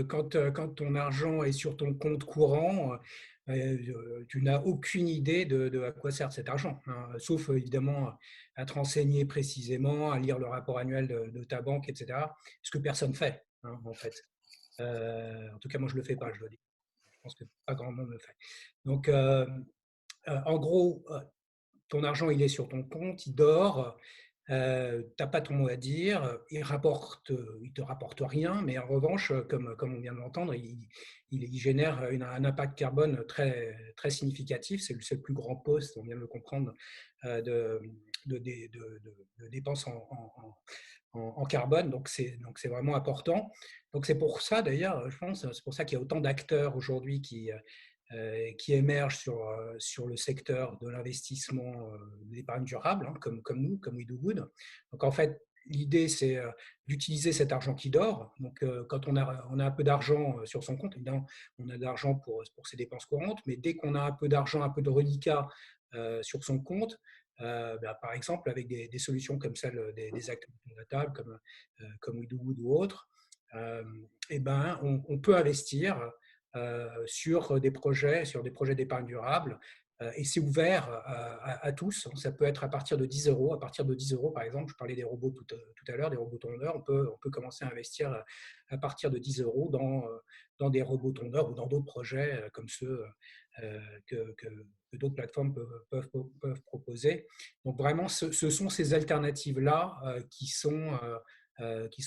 quand ton argent est sur ton compte courant, tu n'as aucune idée de à quoi sert cet argent, hein, sauf évidemment à te renseigner précisément, à lire le rapport annuel de ta banque, etc. Ce que personne fait, hein, en fait. En tout cas, moi, je ne le fais pas, je dois dire. Je pense que pas grand monde le fait. Donc, en gros, ton argent, il est sur ton compte, il dort, tu n'as pas ton mot à dire, il te rapporte rien, mais en revanche, comme on vient de l'entendre, il génère un impact carbone très, très significatif. C'est le plus grand poste, on vient de le comprendre, de, de dépenses en carbone, donc c'est vraiment important. Donc c'est pour ça d'ailleurs, je pense, c'est pour ça qu'il y a autant d'acteurs aujourd'hui qui émergent sur le secteur de l'investissement de l'épargne durable, hein, comme nous, comme We Do Good. Donc en fait, l'idée, c'est d'utiliser cet argent qui dort. Donc quand on a un peu d'argent sur son compte, évidemment, on a de l'argent pour ses dépenses courantes, mais dès qu'on a un peu d'argent, un peu de reliquat sur son compte, par exemple avec des solutions comme celles des acteurs de la table, comme We Do Good ou autres, eh ben, on peut investir sur des projets d'épargne durable. Et c'est ouvert à tous. Ça peut être à partir de 10 euros. À partir de 10 euros, par exemple, je parlais des robots tout à l'heure, des robots tondeurs. On peut commencer à investir à partir de 10 euros dans des robots tondeurs ou dans d'autres projets comme ceux que d'autres plateformes peuvent proposer. Donc vraiment, ce sont ces alternatives-là qui sont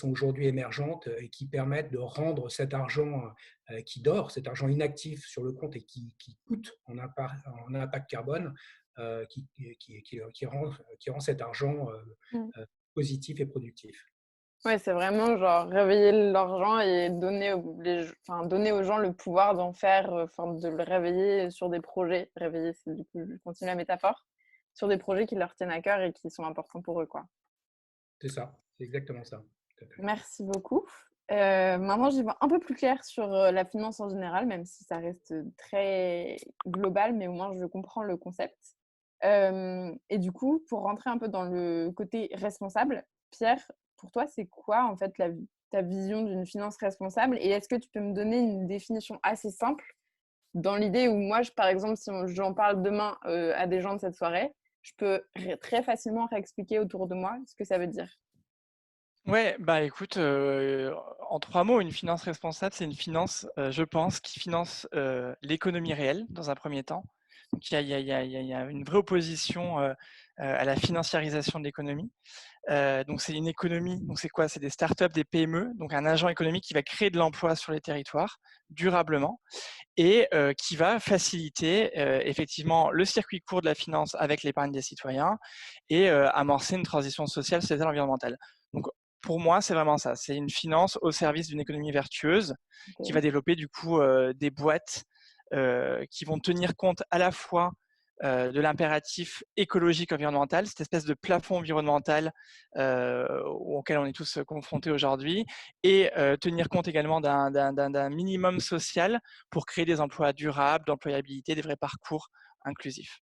aujourd'hui émergentes et qui permettent de rendre cet argent qui dort, cet argent inactif sur le compte et qui coûte en impact carbone, qui rend cet argent positif et productif. Ouais, c'est vraiment genre réveiller l'argent et donner aux gens le pouvoir d'en faire, de le réveiller sur des projets. Réveiller, c'est du coup, je continue la métaphore, sur des projets qui leur tiennent à cœur et qui sont importants pour eux, quoi. C'est ça, c'est exactement ça. Tout à fait. Merci beaucoup. Maintenant, j'y vois un peu plus clair sur la finance en général, même si ça reste très global, mais au moins je comprends le concept. Et du coup, pour rentrer un peu dans le côté responsable, Pierre, pour toi, c'est quoi en fait ta vision d'une finance responsable? Et est-ce que tu peux me donner une définition assez simple dans l'idée où moi, par exemple, si j'en parle demain à des gens de cette soirée, je peux très facilement réexpliquer autour de moi ce que ça veut dire. Ouais, bah écoute, en 3 mots, une finance responsable, c'est une finance, je pense, qui finance l'économie réelle dans un premier temps. Donc il y a une vraie opposition à la financiarisation de l'économie. Donc c'est une économie, donc c'est quoi? C'est des startups, des PME, donc un agent économique qui va créer de l'emploi sur les territoires durablement et qui va faciliter effectivement le circuit court de la finance avec l'épargne des citoyens et amorcer une transition sociale, sociétale, environnementale. Donc pour moi, c'est vraiment ça. C'est une finance au service d'une économie vertueuse qui va développer du coup des boîtes qui vont tenir compte à la fois de l'impératif écologique environnemental, cette espèce de plafond environnemental auquel on est tous confrontés aujourd'hui, et tenir compte également d'un minimum social pour créer des emplois durables, d'employabilité, des vrais parcours inclusifs.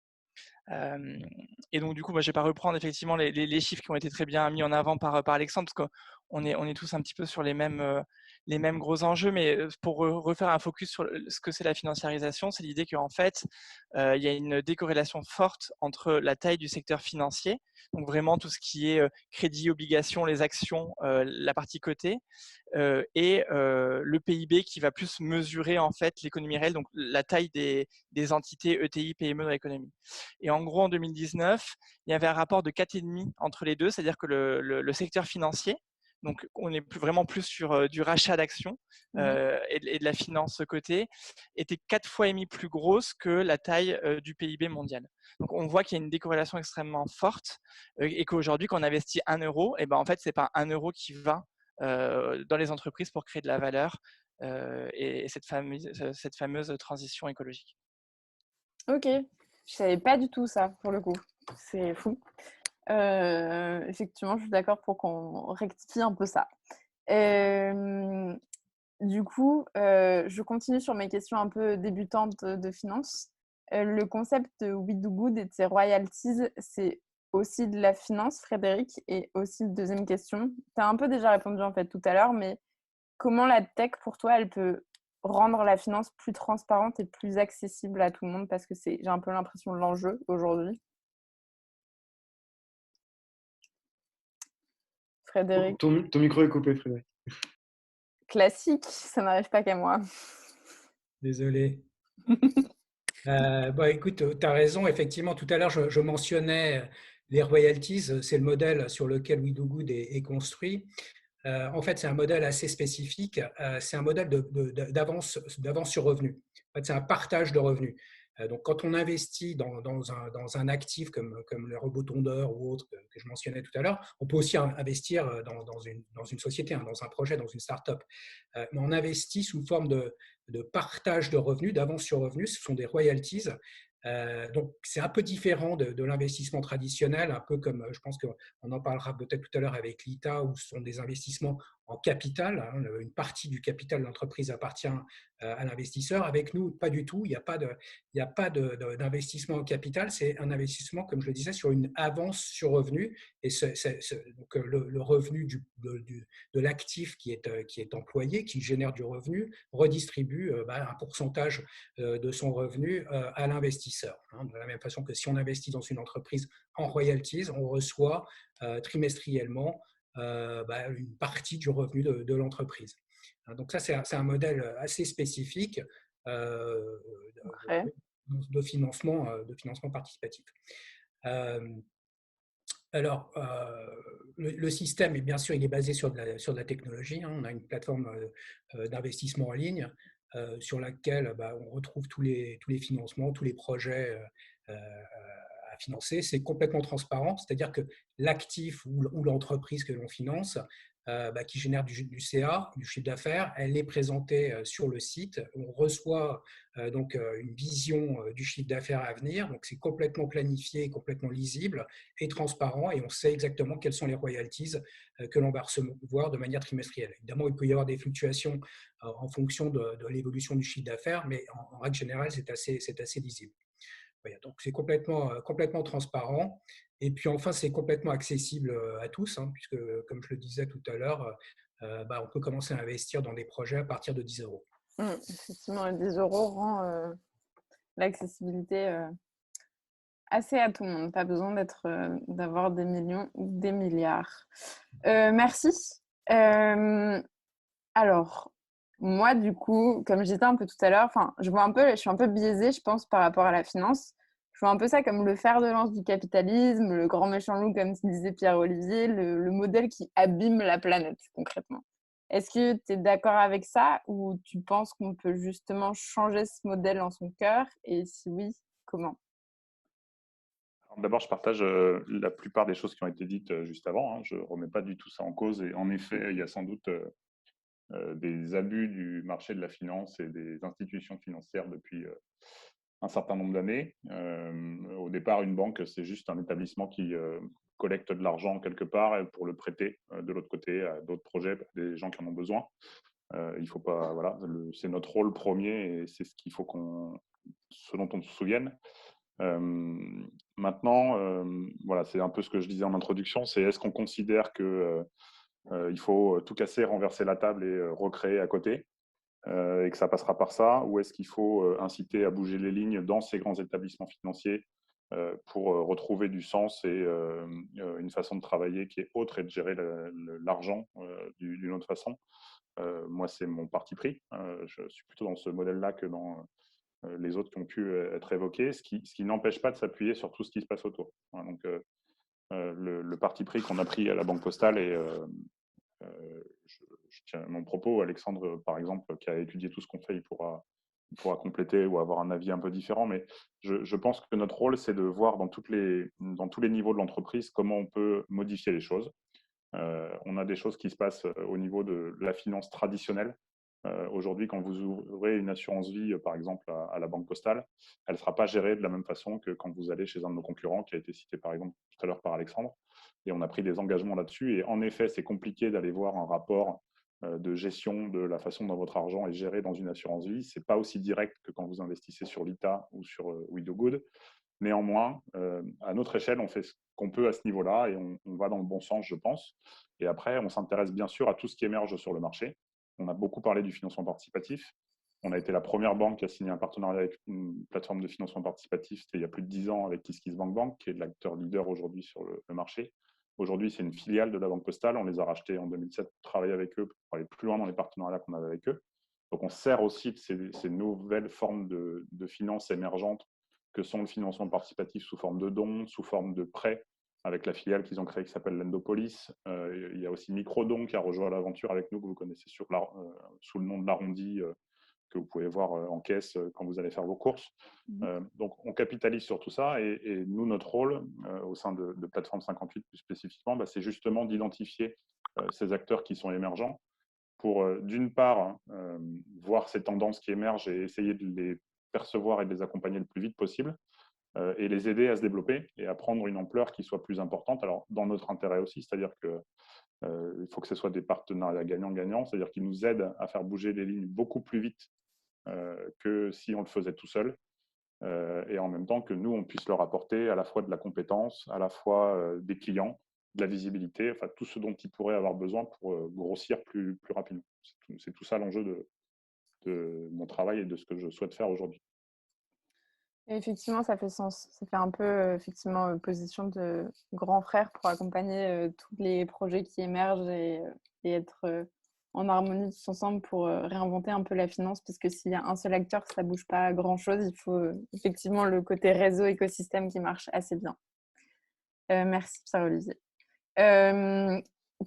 Et donc, du coup, moi, je ne vais pas reprendre effectivement les chiffres qui ont été très bien mis en avant par Alexandre, parce qu'on est tous un petit peu sur les mêmes gros enjeux, mais pour refaire un focus sur ce que c'est la financiarisation, c'est l'idée qu'en fait, il y a une décorrélation forte entre la taille du secteur financier, donc vraiment tout ce qui est crédit, obligations, les actions, la partie cotée, et le PIB qui va plus mesurer en fait l'économie réelle, donc la taille des entités ETI, PME dans l'économie. Et en gros, en 2019, il y avait un rapport de 4,5 entre les deux, c'est-à-dire que le secteur financier, donc on est vraiment plus sur du rachat d'actions et de la finance cotée, était 4,5 fois plus grosse que la taille du PIB mondial. Donc on voit qu'il y a une décorrélation extrêmement forte et qu'aujourd'hui, quand on investit 1 euro, et ben en fait, ce n'est pas 1 euro qui va dans les entreprises pour créer de la valeur et cette fameuse transition écologique. Ok, je savais pas du tout ça pour le coup. C'est fou. Effectivement, je suis d'accord pour qu'on rectifie un peu ça. Hem, du coup, je continue sur mes questions un peu débutantes de finance. Le concept de We Do Good et de ses royalties, c'est aussi de la finance, Frédéric? Et aussi, deuxième question, tu as un peu déjà répondu en fait tout à l'heure, mais comment la tech pour toi, elle peut rendre la finance plus transparente et plus accessible à tout le monde? Parce que j'ai un peu l'impression de l'enjeu aujourd'hui. Frédéric? Ton micro est coupé, Frédéric. Classique, ça n'arrive pas qu'à moi. Désolé. Écoute, tu as raison. Effectivement, tout à l'heure, je mentionnais les royalties. C'est le modèle sur lequel We Do Good est construit. En fait, c'est un modèle assez spécifique. C'est un modèle d'avance sur revenu. En fait, c'est un partage de revenus. Donc, quand on investit dans un actif comme le robot tondeur ou autre que je mentionnais tout à l'heure, on peut aussi investir dans une société, dans un projet, dans une start-up. Mais on investit sous forme de partage de revenus, d'avance sur revenus. Ce sont des royalties. Donc, c'est un peu différent de l'investissement traditionnel, un peu comme, je pense qu'on en parlera peut-être tout à l'heure avec l'ITA, où ce sont des investissements en capital. Une partie du capital de l'entreprise appartient à l'investisseur. Avec nous, pas du tout. Il n'y a pas d'investissement en capital. C'est un investissement, comme je le disais, sur une avance sur revenu. Et donc, le revenu de l'actif qui est employé, qui génère du revenu, redistribue un pourcentage de son revenu à l'investisseur. De la même façon que si on investit dans une entreprise en royalties, on reçoit trimestriellement une partie du revenu de l'entreprise. Donc ça, c'est un modèle assez spécifique de financement participatif. Alors, le système, bien sûr, il est basé sur de la technologie. On a une plateforme d'investissement en ligne sur laquelle on retrouve tous les financements, tous les projets à financer. C'est complètement transparent, c'est-à-dire que l'actif ou l'entreprise que l'on finance, qui génère du CA, du chiffre d'affaires, elle est présentée sur le site. On reçoit donc une vision du chiffre d'affaires à venir. Donc, c'est complètement planifié, complètement lisible et transparent, et on sait exactement quelles sont les royalties que l'on va recevoir de manière trimestrielle. Évidemment, il peut y avoir des fluctuations en fonction de l'évolution du chiffre d'affaires, mais en règle générale, c'est assez lisible. Voilà, donc, c'est complètement transparent. Et puis, enfin, c'est complètement accessible à tous, puisque, comme je le disais tout à l'heure, on peut commencer à investir dans des projets à partir de 10 euros. Effectivement, 10 euros rend l'accessibilité assez à tout le monde. Pas besoin d'avoir des millions ou des milliards. Merci. Alors, moi, du coup, comme je disais un peu tout à l'heure, je suis un peu biaisée, je pense, par rapport à la finance. Je vois un peu ça comme le fer de lance du capitalisme, le grand méchant loup, comme disait Pierre-Olivier, le modèle qui abîme la planète, concrètement. Est-ce que tu es d'accord avec ça ou tu penses qu'on peut justement changer ce modèle en son cœur? Et si oui, comment? D'abord, je partage la plupart des choses qui ont été dites juste avant. Je ne remets pas du tout ça en cause. Et en effet, il y a sans doute des abus du marché de la finance et des institutions financières depuis un certain nombre d'années. Au départ, une banque, c'est juste un établissement qui collecte de l'argent quelque part pour le prêter de l'autre côté à d'autres projets, à des gens qui en ont besoin. Il faut pas, voilà, c'est notre rôle premier et c'est ce dont on se souvienne. Maintenant, voilà, c'est un peu ce que je disais en introduction, c'est est-ce qu'on considère que il faut tout casser, renverser la table et recréer à côté et que ça passera par ça, ou est-ce qu'il faut inciter à bouger les lignes dans ces grands établissements financiers pour retrouver du sens et une façon de travailler qui est autre et de gérer l'argent d'une autre façon. Moi, c'est mon parti pris. Je suis plutôt dans ce modèle-là que dans les autres qui ont pu être évoqués, ce qui n'empêche pas de s'appuyer sur tout ce qui se passe autour. Voilà, donc, le parti pris qu'on a pris à la Banque Postale et je tiens mon propos. Alexandre, par exemple, qui a étudié tout ce qu'on fait, il pourra compléter ou avoir un avis un peu différent. Mais je pense que notre rôle, c'est de voir dans tous les niveaux de l'entreprise comment on peut modifier les choses. On a des choses qui se passent au niveau de la finance traditionnelle, Aujourd'hui, quand vous ouvrez une assurance vie, par exemple, à la Banque Postale, elle ne sera pas gérée de la même façon que quand vous allez chez un de nos concurrents, qui a été cité par exemple tout à l'heure par Alexandre. Et on a pris des engagements là-dessus. Et en effet, c'est compliqué d'aller voir un rapport de gestion de la façon dont votre argent est géré dans une assurance vie. Ce n'est pas aussi direct que quand vous investissez sur l'ITA ou sur WeDoGood. Néanmoins, à notre échelle, on fait ce qu'on peut à ce niveau-là et on va dans le bon sens, je pense. Et après, on s'intéresse bien sûr à tout ce qui émerge sur le marché. On a beaucoup parlé du financement participatif. On a été la première banque à signer un partenariat avec une plateforme de financement participatif, c'était il y a plus de 10 ans avec KissKissBankBank, qui est l'acteur leader aujourd'hui sur le marché. Aujourd'hui, c'est une filiale de la Banque Postale. On les a rachetés en 2007 pour travailler avec eux, pour aller plus loin dans les partenariats qu'on avait avec eux. Donc, on sert aussi de ces nouvelles formes de finances émergentes que sont le financement participatif sous forme de dons, sous forme de prêts, avec la filiale qu'ils ont créée qui s'appelle Lendopolis. Il y a aussi Microdon qui a rejoint l'aventure avec nous, que vous connaissez sous le nom de l'Arrondi, que vous pouvez voir en caisse quand vous allez faire vos courses. Donc, on capitalise sur tout ça. Et nous, notre rôle au sein de Plateforme 58 plus spécifiquement, c'est justement d'identifier ces acteurs qui sont émergents pour, d'une part, voir ces tendances qui émergent et essayer de les percevoir et de les accompagner le plus vite possible et les aider à se développer et à prendre une ampleur qui soit plus importante. Alors, dans notre intérêt aussi, c'est-à-dire que il faut que ce soit des partenariats gagnant-gagnant, c'est-à-dire qu'ils nous aident à faire bouger les lignes beaucoup plus vite que si on le faisait tout seul. Et en même temps que nous, on puisse leur apporter à la fois de la compétence, à la fois des clients, de la visibilité, enfin tout ce dont ils pourraient avoir besoin pour grossir plus rapidement. C'est tout ça l'enjeu de mon travail et de ce que je souhaite faire aujourd'hui. Effectivement, ça fait sens. Ça fait un peu effectivement position de grand frère pour accompagner tous les projets qui émergent et être en harmonie tous ensemble pour réinventer un peu la finance, parce que s'il y a un seul acteur, ça ne bouge pas grand-chose. Il faut effectivement le côté réseau, écosystème qui marche assez bien. Merci Pierre-Olivier.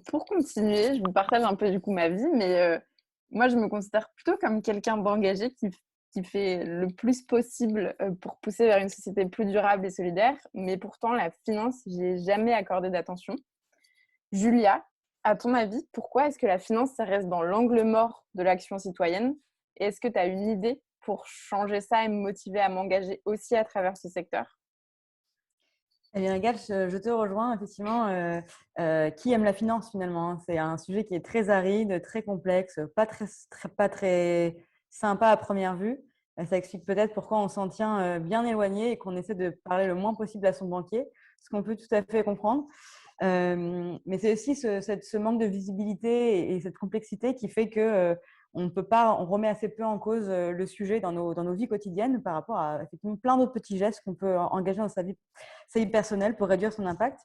Pour continuer, je vous partage un peu du coup ma vie, mais moi je me considère plutôt comme quelqu'un d'engagé qui fait le plus possible pour pousser vers une société plus durable et solidaire, mais pourtant la finance, j'y ai jamais accordé d'attention. Julia, à ton avis, pourquoi est-ce que la finance, ça reste dans l'angle mort de l'action citoyenne? Et est-ce que tu as une idée pour changer ça et me motiver à m'engager aussi à travers ce secteur? Eh bien, Agathe, je te rejoins. Effectivement, qui aime la finance finalement, hein? C'est un sujet qui est très aride, très complexe, pas très sympa à première vue. Ça explique peut-être pourquoi on s'en tient bien éloigné et qu'on essaie de parler le moins possible à son banquier, ce qu'on peut tout à fait comprendre. Mais c'est aussi ce manque de visibilité et cette complexité qui fait que on remet assez peu en cause le sujet dans nos vies quotidiennes par rapport à effectivement plein d'autres petits gestes qu'on peut engager dans sa vie personnelle pour réduire son impact.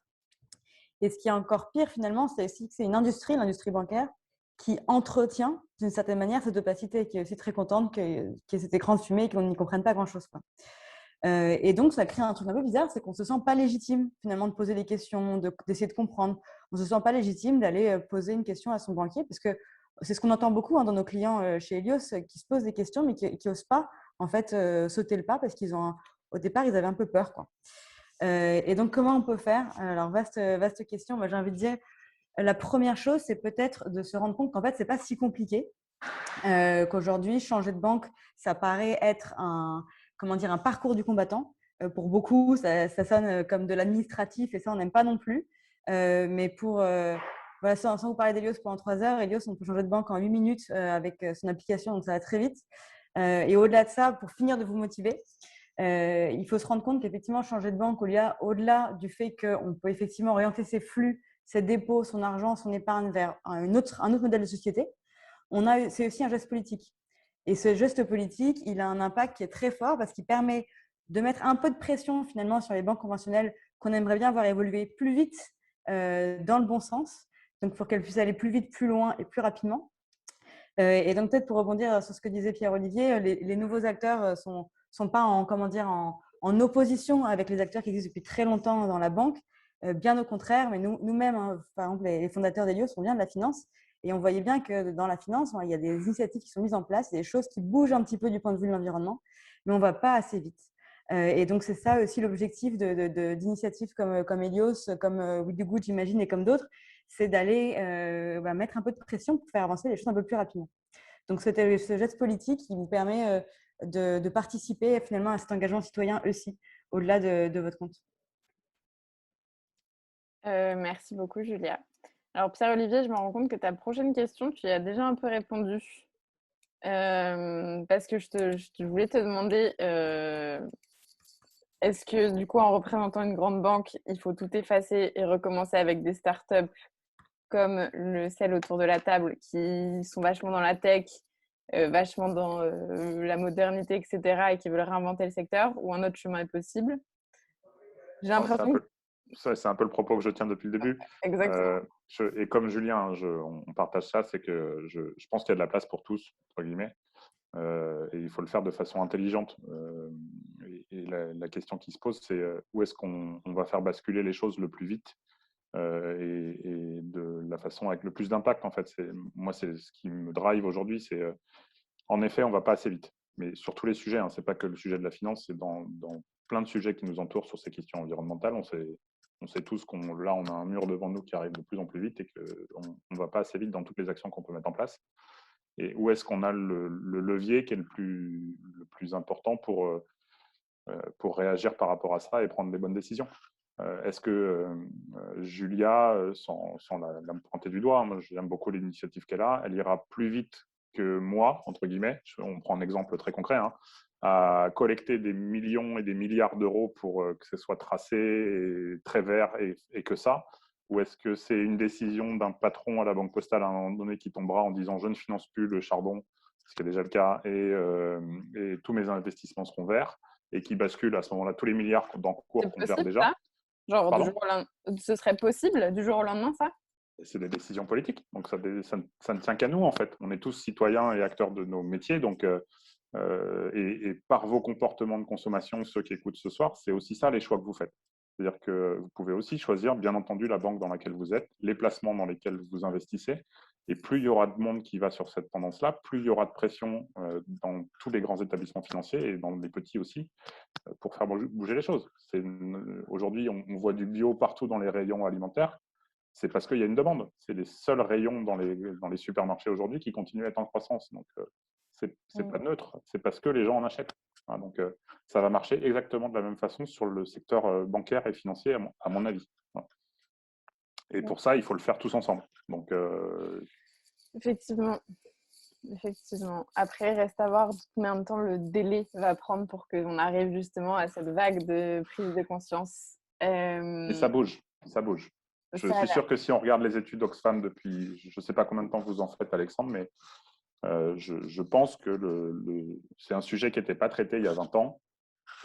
Et ce qui est encore pire finalement, c'est aussi que c'est l'industrie bancaire, qui entretient d'une certaine manière cette opacité, qui est aussi très contente qu'il y ait cet écran de fumée et qu'on n'y comprenne pas grand-chose. Et donc, ça crée un truc un peu bizarre, c'est qu'on ne se sent pas légitime finalement de poser des questions, d'essayer de comprendre. On ne se sent pas légitime d'aller poser une question à son banquier, parce que c'est ce qu'on entend beaucoup dans nos clients chez Helios, qui se posent des questions, mais qui n'osent pas en fait sauter le pas, parce au départ, ils avaient un peu peur, quoi. Et donc, comment on peut faire? Alors, vaste question. Moi, j'ai envie de dire, la première chose, c'est peut-être de se rendre compte qu'en fait, ce n'est pas si compliqué, qu'aujourd'hui, changer de banque, ça paraît être un parcours du combattant. Pour beaucoup, ça sonne comme de l'administratif et ça, on n'aime pas non plus. Mais voilà, sans vous parler d'Helios pendant 3 heures, Helios, on peut changer de banque en 8 minutes avec son application, donc ça va très vite. Et au-delà de ça, pour finir de vous motiver, il faut se rendre compte qu'effectivement, changer de banque, au-delà du fait qu'on peut effectivement orienter ses flux, ses dépôts, son argent, son épargne vers un autre modèle de société, c'est aussi un geste politique. Et ce geste politique, il a un impact qui est très fort parce qu'il permet de mettre un peu de pression finalement sur les banques conventionnelles qu'on aimerait bien voir évoluer plus vite dans le bon sens, donc pour qu'elles puissent aller plus vite, plus loin et plus rapidement. Et donc peut-être pour rebondir sur ce que disait Pierre-Olivier, les nouveaux acteurs sont pas en opposition avec les acteurs qui existent depuis très longtemps dans la banque, bien au contraire, mais nous-mêmes, hein, par exemple les fondateurs d'Helios, on vient de la finance. Et on voyait bien que dans la finance, il y a des initiatives qui sont mises en place, des choses qui bougent un petit peu du point de vue de l'environnement, mais on ne va pas assez vite. Et donc, c'est ça aussi l'objectif d'initiatives comme Helios, comme WeDoGood, j'imagine, et comme d'autres, c'est d'aller mettre un peu de pression pour faire avancer les choses un peu plus rapidement. Donc, c'était ce geste politique qui vous permet de participer finalement à cet engagement citoyen aussi, au-delà de votre compte. Merci beaucoup, Julia. Alors, Pierre-Olivier, je me rends compte que ta prochaine question, tu y as déjà un peu répondu. Parce que je voulais te demander, est-ce que du coup, en représentant une grande banque, il faut tout effacer et recommencer avec des startups comme celles autour de la table qui sont vachement dans la tech, vachement dans la modernité, etc., et qui veulent réinventer le secteur, ou un autre chemin est possible? J'ai l'impression que... C'est un peu le propos que je tiens depuis le début. Exactement. Et comme Julien, on partage ça, c'est que je pense qu'il y a de la place pour tous, entre guillemets. Et il faut le faire de façon intelligente. Et la question qui se pose, c'est où est-ce qu'on va faire basculer les choses le plus vite et de la façon avec le plus d'impact, en fait. Moi, c'est ce qui me drive aujourd'hui. C'est en effet, on ne va pas assez vite. Mais sur tous les sujets, hein, ce n'est pas que le sujet de la finance, c'est dans plein de sujets qui nous entourent sur ces questions environnementales. On sait tous là, on a un mur devant nous qui arrive de plus en plus vite et qu'on ne va pas assez vite dans toutes les actions qu'on peut mettre en place. Et où est-ce qu'on a le levier qui est le plus important pour réagir par rapport à ça et prendre les bonnes décisions. Est-ce que Julia, sans la me pointer du doigt, moi j'aime beaucoup l'initiative qu'elle a, elle ira plus vite que moi, entre guillemets, on prend un exemple très concret, hein, à collecter des millions et des milliards d'euros pour que ce soit tracé et très vert et que ça? Ou est-ce que c'est une décision d'un patron à la Banque Postale à un moment donné qui tombera en disant je ne finance plus le charbon, ce qui est déjà le cas, et tous mes investissements seront verts, et qui bascule à ce moment-là tous les milliards d'encours qu'on perd déjà? Ça genre, Pardon? du jour au lendemain, ce serait possible du jour au lendemain, ça? C'est des décisions politiques, donc ça ne tient qu'à nous en fait. On est tous citoyens et acteurs de nos métiers, donc et par vos comportements de consommation, ceux qui écoutent ce soir, c'est aussi ça les choix que vous faites. C'est-à-dire que vous pouvez aussi choisir, bien entendu, la banque dans laquelle vous êtes, les placements dans lesquels vous investissez, et plus il y aura de monde qui va sur cette tendance-là, plus il y aura de pression dans tous les grands établissements financiers et dans les petits aussi, pour faire bouger les choses. Aujourd'hui, on voit du bio partout dans les rayons alimentaires. C'est parce qu'il y a une demande. C'est les seuls rayons dans les supermarchés aujourd'hui qui continuent à être en croissance. Donc, c'est pas neutre. C'est parce que les gens en achètent. Hein, donc, ça va marcher exactement de la même façon sur le secteur bancaire et financier, à mon avis. Voilà. Et pour ça, il faut le faire tous ensemble. Donc, Effectivement. Après, il reste à voir combien de temps le délai va prendre pour qu'on arrive justement à cette vague de prise de conscience. Et ça bouge. Je suis sûr que si on regarde les études Oxfam depuis, je ne sais pas combien de temps vous en faites, Alexandre, mais je pense que c'est un sujet qui n'était pas traité il y a 20 ans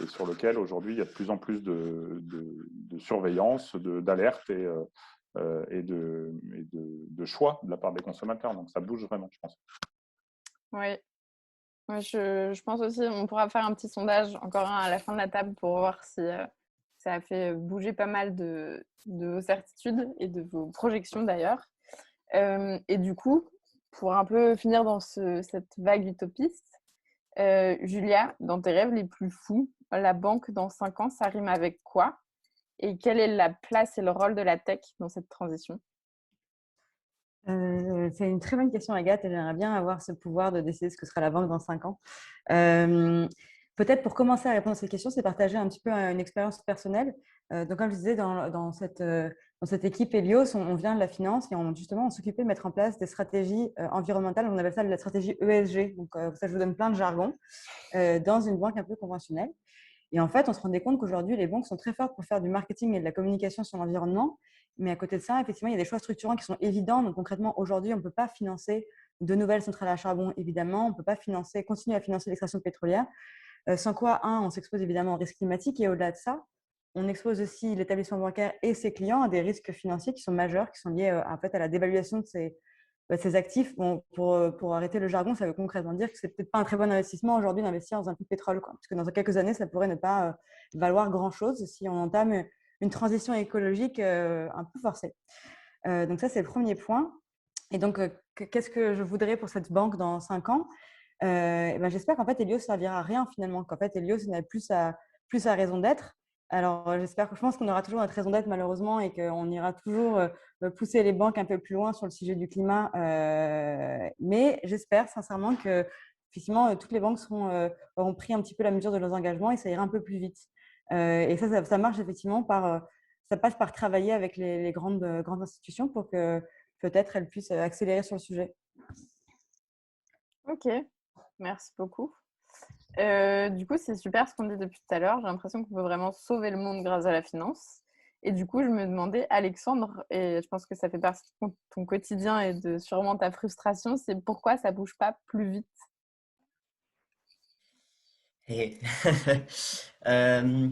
et sur lequel aujourd'hui il y a de plus en plus de surveillance, d'alerte et de choix de la part des consommateurs. Donc ça bouge vraiment, je pense. Oui. Moi, je pense aussi, on pourra faire un petit sondage, encore un à la fin de la table, pour voir si ça a fait bouger pas mal de vos certitudes et de vos projections d'ailleurs. Et du coup, pour un peu finir dans cette vague utopiste, Julia, dans tes rêves les plus fous, la banque dans 5 ans, ça rime avec quoi? Et quelle est la place et le rôle de la tech dans cette transition? C'est une très bonne question, Agathe, et j'aimerais bien avoir ce pouvoir de décider ce que sera la banque dans 5 ans. Peut-être pour commencer à répondre à cette question, c'est partager un petit peu une expérience personnelle. Donc, comme je disais, dans cette équipe Helios, on vient de la finance et on s'occupait de mettre en place des stratégies environnementales. On appelle ça la stratégie ESG. Donc, ça, je vous donne plein de jargon dans une banque un peu conventionnelle. Et en fait, on se rendait compte qu'aujourd'hui, les banques sont très fortes pour faire du marketing et de la communication sur l'environnement. Mais à côté de ça, effectivement, il y a des choix structurants qui sont évidents. Donc, concrètement, aujourd'hui, on ne peut pas financer de nouvelles centrales à charbon, évidemment. On ne peut pas continuer à financer l'extraction pétrolière. Sans quoi, on s'expose évidemment au risque climatique. Et au-delà de ça, on expose aussi l'établissement bancaire et ses clients à des risques financiers qui sont majeurs, qui sont liés en fait, à la dévaluation de ces actifs. Bon, pour arrêter le jargon, ça veut concrètement dire que ce n'est peut-être pas un très bon investissement aujourd'hui d'investir dans un puits de pétrole, quoi. Parce que dans quelques années, ça pourrait ne pas valoir grand-chose si on entame une transition écologique un peu forcée. Donc ça, c'est le premier point. Et donc, qu'est-ce que je voudrais pour cette banque dans 5 ans? J'espère qu'en fait, Helios ne servira à rien finalement, qu'en fait, Helios n'a plus sa raison d'être Alors, je pense qu'on aura toujours notre raison d'être malheureusement et qu'on ira toujours pousser les banques un peu plus loin sur le sujet du climat. Mais j'espère sincèrement que effectivement, toutes les banques auront pris un petit peu la mesure de leurs engagements et ça ira un peu plus vite. Et ça marche effectivement ça passe par travailler avec les grandes institutions pour que peut-être elles puissent accélérer sur le sujet. Ok, merci beaucoup. Du coup, c'est super ce qu'on dit depuis tout à l'heure. J'ai l'impression qu'on peut vraiment sauver le monde grâce à la finance. Et du coup, je me demandais, Alexandre, et je pense que ça fait partie de ton quotidien et de sûrement ta frustration, c'est pourquoi ça bouge pas plus vite? Et euh,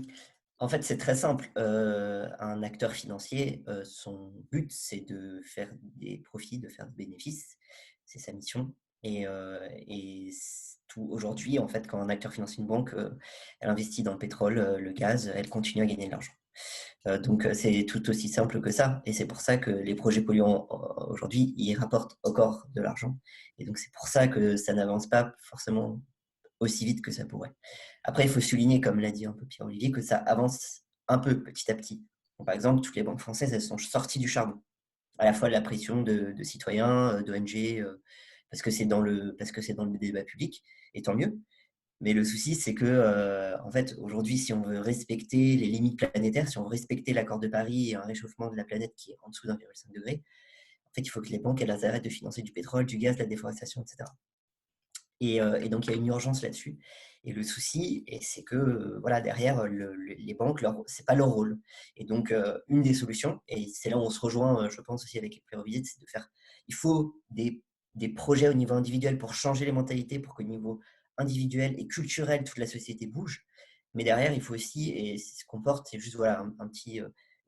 en fait, c'est très simple. Un acteur financier, son but, c'est de faire des profits, de faire des bénéfices. C'est sa mission. Aujourd'hui, en fait, quand un acteur financier, une banque, elle investit dans le pétrole, le gaz, elle continue à gagner de l'argent. Donc, c'est tout aussi simple que ça. Et c'est pour ça que les projets polluants, aujourd'hui, ils rapportent encore de l'argent. Et donc, c'est pour ça que ça n'avance pas forcément aussi vite que ça pourrait. Après, il faut souligner, comme l'a dit un peu Pierre-Olivier, que ça avance un peu petit à petit. Donc, par exemple, toutes les banques françaises, elles sont sorties du charbon. À la fois de la pression de citoyens, d'ONG, parce que c'est dans le débat public, et tant mieux. Mais le souci, c'est que, en fait, aujourd'hui, si on veut respecter les limites planétaires, si on veut respecter l'accord de Paris et un réchauffement de la planète qui est en dessous d'1,5 degré, en fait, il faut que les banques elles arrêtent de financer du pétrole, du gaz, la déforestation, etc. Et donc, il y a une urgence là-dessus. Et le souci, c'est que voilà, derrière, les banques, ce n'est pas leur rôle. Et donc, une des solutions, et c'est là où on se rejoint, je pense aussi avec Pierre Visite, c'est de faire, il faut des projets au niveau individuel pour changer les mentalités, pour qu'au niveau individuel et culturel, toute la société bouge. Mais derrière, il faut aussi, et c'est ce qu'on porte, c'est juste voilà, une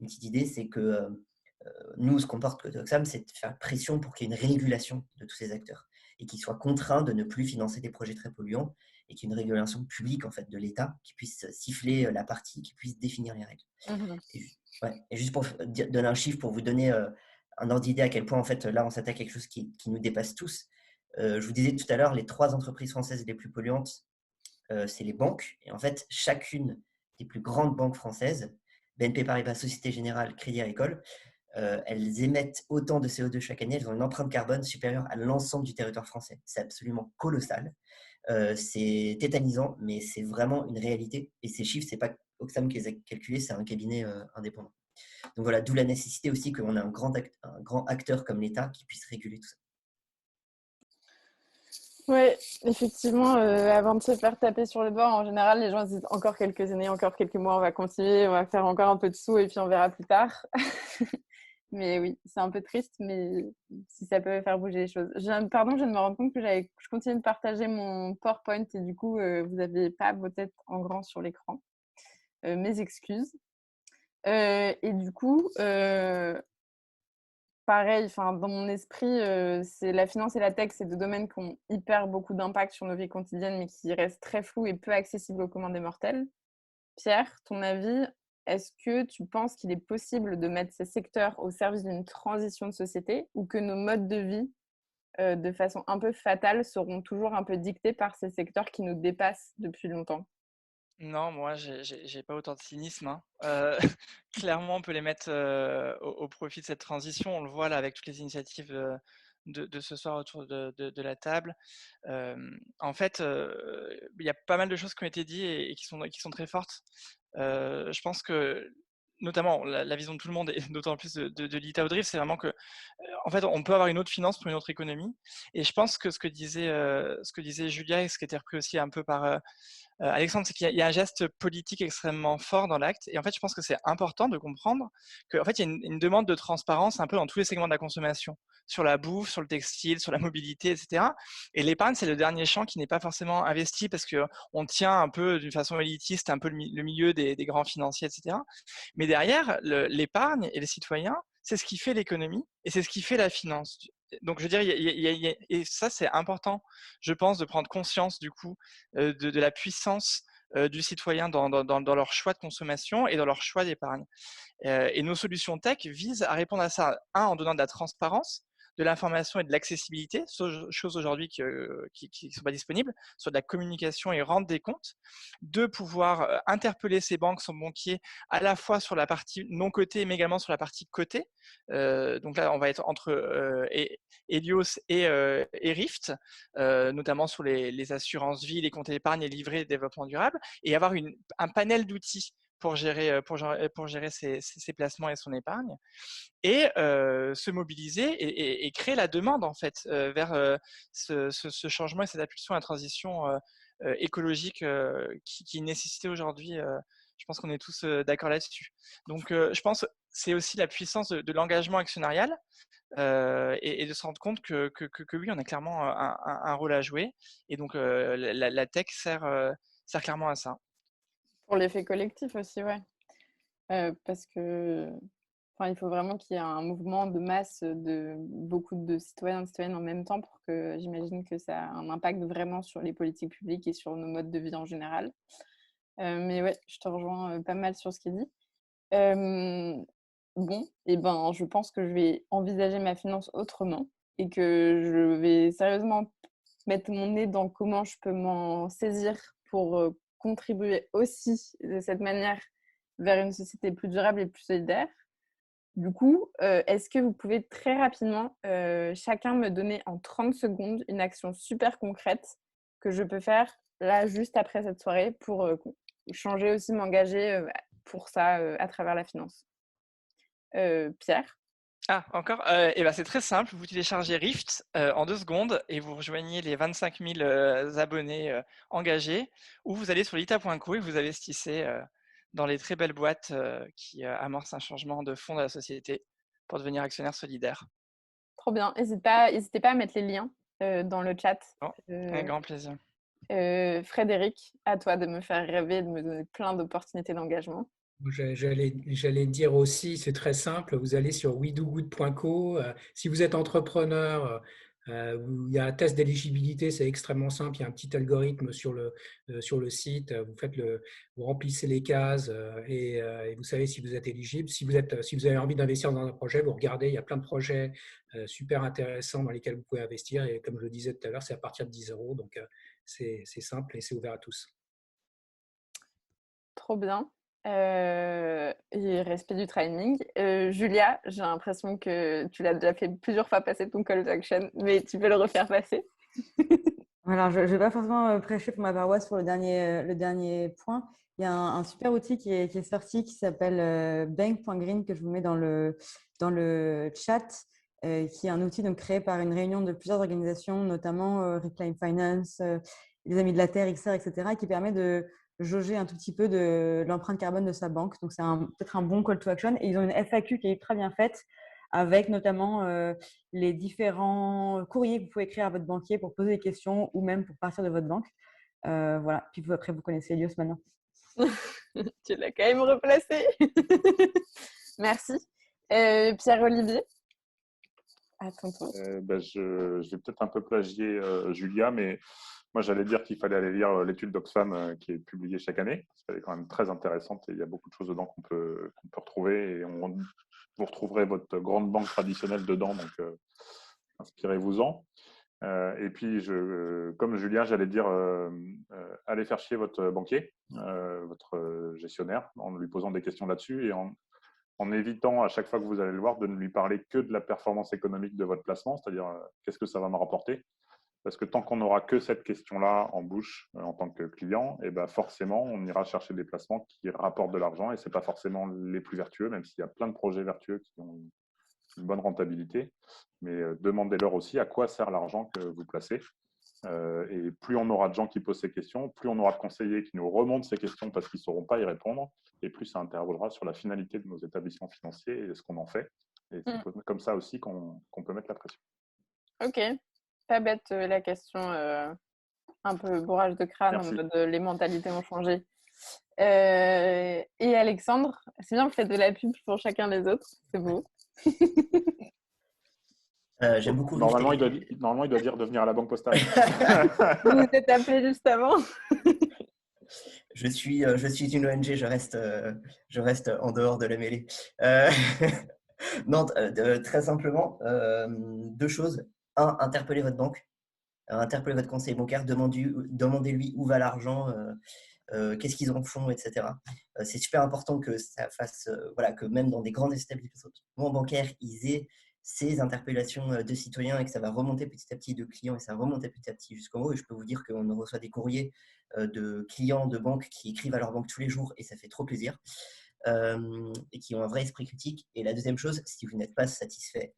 petite idée, c'est que nous, ce qu'on porte côté Oxfam, c'est de faire pression pour qu'il y ait une régulation de tous ces acteurs et qu'ils soient contraints de ne plus financer des projets très polluants et qu'il y ait une régulation publique en fait, de l'État qui puisse siffler la partie, qui puisse définir les règles. Et juste pour donner un chiffre, pour vous donner un ordre d'idée à quel point en fait, là, on s'attaque à quelque chose qui nous dépasse tous. Je vous disais tout à l'heure, les 3 entreprises françaises les plus polluantes, c'est les banques. Et en fait, chacune des plus grandes banques françaises, BNP Paribas, Société Générale, Crédit Agricole, elles émettent autant de CO2 chaque année, elles ont une empreinte carbone supérieure à l'ensemble du territoire français. C'est absolument colossal. C'est tétanisant, mais c'est vraiment une réalité. Et ces chiffres, ce n'est pas Oxfam qui les a calculés, c'est un cabinet indépendant. Donc voilà, d'où la nécessité aussi qu'on ait un grand acteur comme l'État qui puisse réguler tout ça. Oui, effectivement, avant de se faire taper sur les doigts, en général, les gens se disent encore quelques années, encore quelques mois, on va continuer, on va faire encore un peu de sous et puis on verra plus tard. Mais oui, c'est un peu triste, mais si ça peut faire bouger les choses. Pardon, je viens de me rendre compte que je continue de partager mon PowerPoint et du coup, vous n'avez pas vos têtes en grand sur l'écran. Mes excuses. Et du coup, pareil, dans mon esprit, c'est la finance et la tech, c'est 2 domaines qui ont hyper beaucoup d'impact sur nos vies quotidiennes, mais qui restent très flous et peu accessibles aux commun des mortels. Pierre, ton avis, est-ce que tu penses qu'il est possible de mettre ces secteurs au service d'une transition de société ou que nos modes de vie, de façon un peu fatale, seront toujours un peu dictés par ces secteurs qui nous dépassent depuis longtemps? Non, moi, j'ai pas autant de cynisme, hein. Clairement, on peut les mettre au profit de cette transition. On le voit là avec toutes les initiatives de ce soir autour de la table. En fait, il y a pas mal de choses qui ont été dites et qui sont très fortes. Je pense que, notamment, la vision de tout le monde et d'autant plus de l'ITA au Drift, c'est vraiment que, en fait, on peut avoir une autre finance pour une autre économie. Et je pense que ce que disait Julia et ce qui était repris aussi un peu par Alexandre, c'est qu'il y a un geste politique extrêmement fort dans l'acte. Et en fait, je pense que c'est important de comprendre qu'en fait, il y a une demande de transparence un peu dans tous les segments de la consommation, sur la bouffe, sur le textile, sur la mobilité, etc. Et l'épargne, c'est le dernier champ qui n'est pas forcément investi parce qu'on tient un peu d'une façon élitiste, un peu le milieu des grands financiers, etc. Mais derrière, l'épargne et les citoyens, c'est ce qui fait l'économie et c'est ce qui fait la finance. Donc, je veux dire, et ça, c'est important, je pense, de prendre conscience du coup de la puissance du citoyen dans leur choix de consommation et dans leur choix d'épargne. Et nos solutions tech visent à répondre à ça, en donnant de la transparence, de l'information et de l'accessibilité, choses aujourd'hui qui ne sont pas disponibles, sur de la communication et rendre des comptes. 2, pouvoir interpeller ses banques, son banquier, à la fois sur la partie non cotée, mais également sur la partie cotée. Donc là, on va être entre Helios et Rift, notamment sur les assurances vie, les comptes d'épargne et livrets de développement durable, et avoir un panel d'outils pour gérer ses placements et son épargne, et se mobiliser et créer la demande en fait vers ce changement et cette impulsion à la transition écologique qui est nécessité aujourd'hui. Je pense qu'on est tous d'accord là-dessus. Donc, je pense que c'est aussi la puissance de l'engagement actionnarial et de se rendre compte que oui, on a clairement un rôle à jouer. Et donc, la tech sert clairement à ça. Pour l'effet collectif aussi, ouais. Parce que, il faut vraiment qu'il y ait un mouvement de masse de beaucoup de citoyens et de citoyennes en même temps pour que j'imagine que ça a un impact vraiment sur les politiques publiques et sur nos modes de vie en général. Mais ouais, je te rejoins pas mal sur ce qui est dit. Bon, et ben, je pense que je vais envisager ma finance autrement et que je vais sérieusement mettre mon nez dans comment je peux m'en saisir pour contribuer aussi de cette manière vers une société plus durable et plus solidaire. Du coup, est-ce que vous pouvez très rapidement, chacun me donner en 30 secondes une action super concrète que je peux faire là, juste après cette soirée, pour changer aussi, m'engager pour ça à travers la finance? Pierre? Ah, encore c'est très simple. Vous téléchargez Rift en 2 secondes et vous rejoignez les 25 000 abonnés engagés, ou vous allez sur lita.co et vous investissez dans les très belles boîtes qui amorcent un changement de fond de la société pour devenir actionnaire solidaire. Trop bien. N'hésitez pas à mettre les liens dans le chat. Un grand plaisir. Frédéric, à toi de me faire rêver, de me donner plein d'opportunités d'engagement. J'allais dire aussi, c'est très simple, vous allez sur wedogood.co. Si vous êtes entrepreneur, il y a un test d'éligibilité, c'est extrêmement simple, il y a un petit algorithme sur le site, vous remplissez les cases et vous savez si vous êtes éligible. Si vous avez envie d'investir dans un projet, vous regardez, il y a plein de projets super intéressants dans lesquels vous pouvez investir, et comme je le disais tout à l'heure, c'est à partir de 10 €, donc c'est simple et c'est ouvert à tous. Trop bien. Et respect du timing. Julia, j'ai l'impression que tu l'as déjà fait plusieurs fois passer ton call to action, mais tu peux le refaire passer. Alors, je ne vais pas forcément prêcher pour ma paroisse pour le dernier point. Il y a un super outil qui est sorti qui s'appelle bank.green, que je vous mets dans le chat, qui est un outil donc, créé par une réunion de plusieurs organisations, notamment Reclaim Finance, les Amis de la Terre, XR, etc., qui permet de jauger un tout petit peu de l'empreinte carbone de sa banque. Donc, c'est peut-être un bon call to action. Et ils ont une FAQ qui est très bien faite, avec notamment les différents courriers que vous pouvez écrire à votre banquier pour poser des questions ou même pour partir de votre banque. Voilà. Puis après, vous connaissez Helios maintenant. Tu l'as quand même replacé. Merci. Pierre-Olivier, à ton tour. Je vais peut-être un peu plagier Julia, mais moi, j'allais dire qu'il fallait aller lire l'étude d'Oxfam qui est publiée chaque année, parce qu'elle est quand même très intéressante et il y a beaucoup de choses dedans qu'on peut retrouver. Et vous retrouverez votre grande banque traditionnelle dedans, donc inspirez-vous-en. Et puis, comme Julien, j'allais dire, allez faire chier votre banquier, votre gestionnaire, en lui posant des questions là-dessus et en évitant à chaque fois que vous allez le voir de ne lui parler que de la performance économique de votre placement, c'est-à-dire qu'est-ce que ça va me rapporter. Parce que tant qu'on n'aura que cette question-là en bouche en tant que client, et ben forcément, on ira chercher des placements qui rapportent de l'argent et ce n'est pas forcément les plus vertueux, même s'il y a plein de projets vertueux qui ont une bonne rentabilité. Mais demandez-leur aussi à quoi sert l'argent que vous placez. Et plus on aura de gens qui posent ces questions, plus on aura de conseillers qui nous remontent ces questions parce qu'ils ne sauront pas y répondre, et plus ça interrogera sur la finalité de nos établissements financiers et ce qu'on en fait. Et c'est comme ça aussi qu'on peut mettre la pression. Ok. Pas bête la question, un peu bourrage de crâne. Merci. En mode les mentalités ont changé. Et Alexandre, c'est bien, vous faites de la pub pour chacun des autres, c'est beau. J'aime beaucoup. Normalement, il doit dire de venir à la Banque Postale. Vous vous êtes appelé juste avant. Je suis une ONG, je reste en dehors de la mêlée. Non, très simplement, deux choses. Un, interpellez votre banque, interpellez votre conseiller bancaire, demandez-lui où va l'argent, qu'est-ce qu'ils en font, etc. C'est super important que ça fasse, voilà, que même dans des grands établissements bancaires, ils aient ces interpellations de citoyens et que ça va remonter petit à petit de clients et ça va remonter petit à petit jusqu'en haut. Et je peux vous dire qu'on reçoit des courriers de clients de banques qui écrivent à leur banque tous les jours et ça fait trop plaisir. Et qui ont un vrai esprit critique. Et la deuxième chose, si vous n'êtes pas satisfait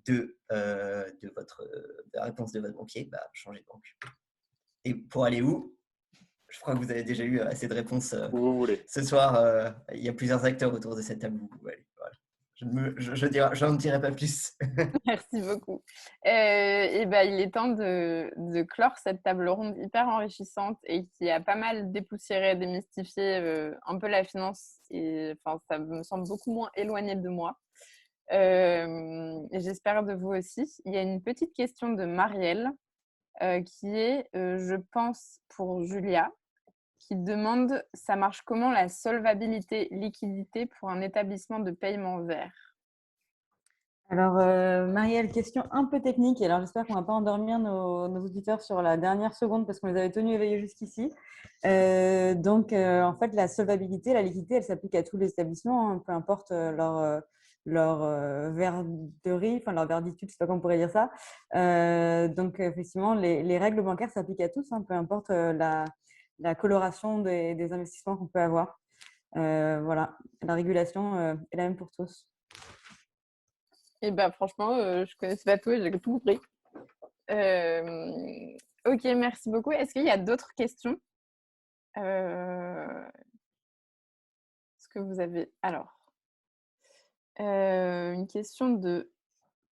de la réponse de votre banquier, bah, changez de banque. Et pour aller où? Je crois que vous avez déjà eu assez de réponses Où vous voulez. ce soir. Il y a plusieurs acteurs autour de cette table. Voilà. Je n'en dirai pas plus. Merci beaucoup. Et ben, il est temps de clore cette table ronde hyper enrichissante et qui a pas mal dépoussiéré, démystifié un peu la finance. Et enfin, ça me semble beaucoup moins éloigné de moi. Et j'espère de vous aussi. Il y a une petite question de Marielle qui est, je pense, pour Julia, qui demande « Ça marche comment la solvabilité liquidité pour un établissement de paiement vert ?» Alors, Marielle, question un peu technique. Alors, j'espère qu'on ne va pas endormir nos auditeurs sur la dernière seconde parce qu'on les avait tenus éveillés jusqu'ici. En fait, la solvabilité, la liquidité, elle s'applique à tous les établissements, hein, peu importe leur verderie, enfin leur verditude, je ne sais pas comment on pourrait dire ça. Effectivement, les règles bancaires s'appliquent à tous, hein, peu importe la coloration des investissements qu'on peut avoir. Voilà, la régulation est la même pour tous. Et ben franchement, je connaissais pas tout et j'ai tout compris. Ok, merci beaucoup. Est-ce qu'il y a d'autres questions? Est-ce que vous avez... Alors, une question de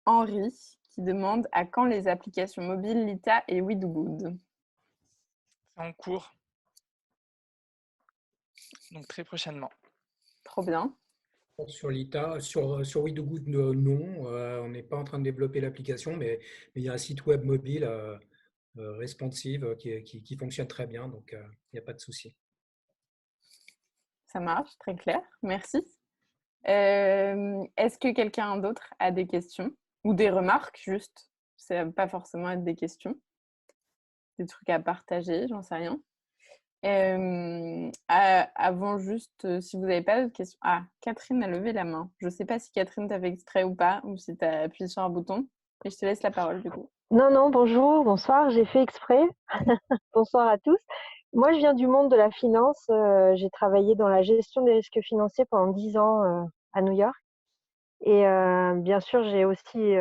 Henri qui demande « À quand les applications mobiles Lita et WeDoGood ?» C'est en cours. Donc très prochainement. Trop bien. Sur Lita, sur WeDoGood, non, on n'est pas en train de développer l'application, mais il y a un site web mobile responsive qui fonctionne très bien, donc il n'y a pas de souci. Ça marche, très clair. Merci. Est-ce que quelqu'un d'autre a des questions ou des remarques juste? Ça ne va pas forcément être des questions. Des trucs à partager, j'en sais rien. Avant juste, si vous n'avez pas d'autres questions. Ah, Catherine a levé la main. Je ne sais pas si Catherine t'a fait exprès ou pas, ou si tu as appuyé sur un bouton. Et je te laisse la parole du coup. Non, bonjour, bonsoir, j'ai fait exprès. Bonsoir à tous. Moi, je viens du monde de la finance. J'ai travaillé dans la gestion des risques financiers pendant 10 ans à New York. Et bien sûr, j'ai aussi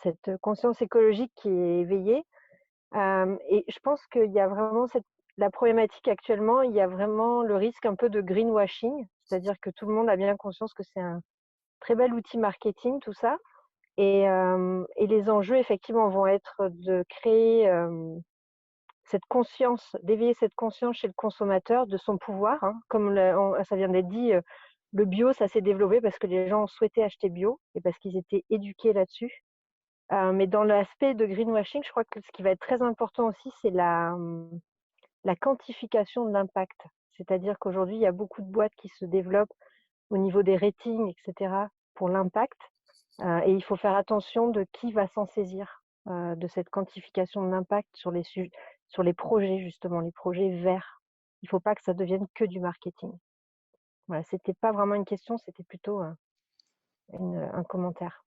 cette conscience écologique qui est éveillée. Et je pense qu'il y a vraiment la problématique actuellement, il y a vraiment le risque un peu de greenwashing, c'est-à-dire que tout le monde a bien conscience que c'est un très bel outil marketing, tout ça. Et les enjeux, effectivement, vont être de créer cette conscience, d'éveiller cette conscience chez le consommateur de son pouvoir. Hein. Comme ça vient d'être dit, le bio, ça s'est développé parce que les gens souhaitaient acheter bio et parce qu'ils étaient éduqués là-dessus. Mais dans l'aspect de greenwashing, je crois que ce qui va être très important aussi, c'est la quantification de l'impact. C'est-à-dire qu'aujourd'hui, il y a beaucoup de boîtes qui se développent au niveau des ratings, etc., pour l'impact. Et il faut faire attention de qui va s'en saisir de cette quantification de l'impact sur les projets, justement, les projets verts. Il ne faut pas que ça devienne que du marketing. Voilà, ce n'était pas vraiment une question, c'était plutôt un commentaire.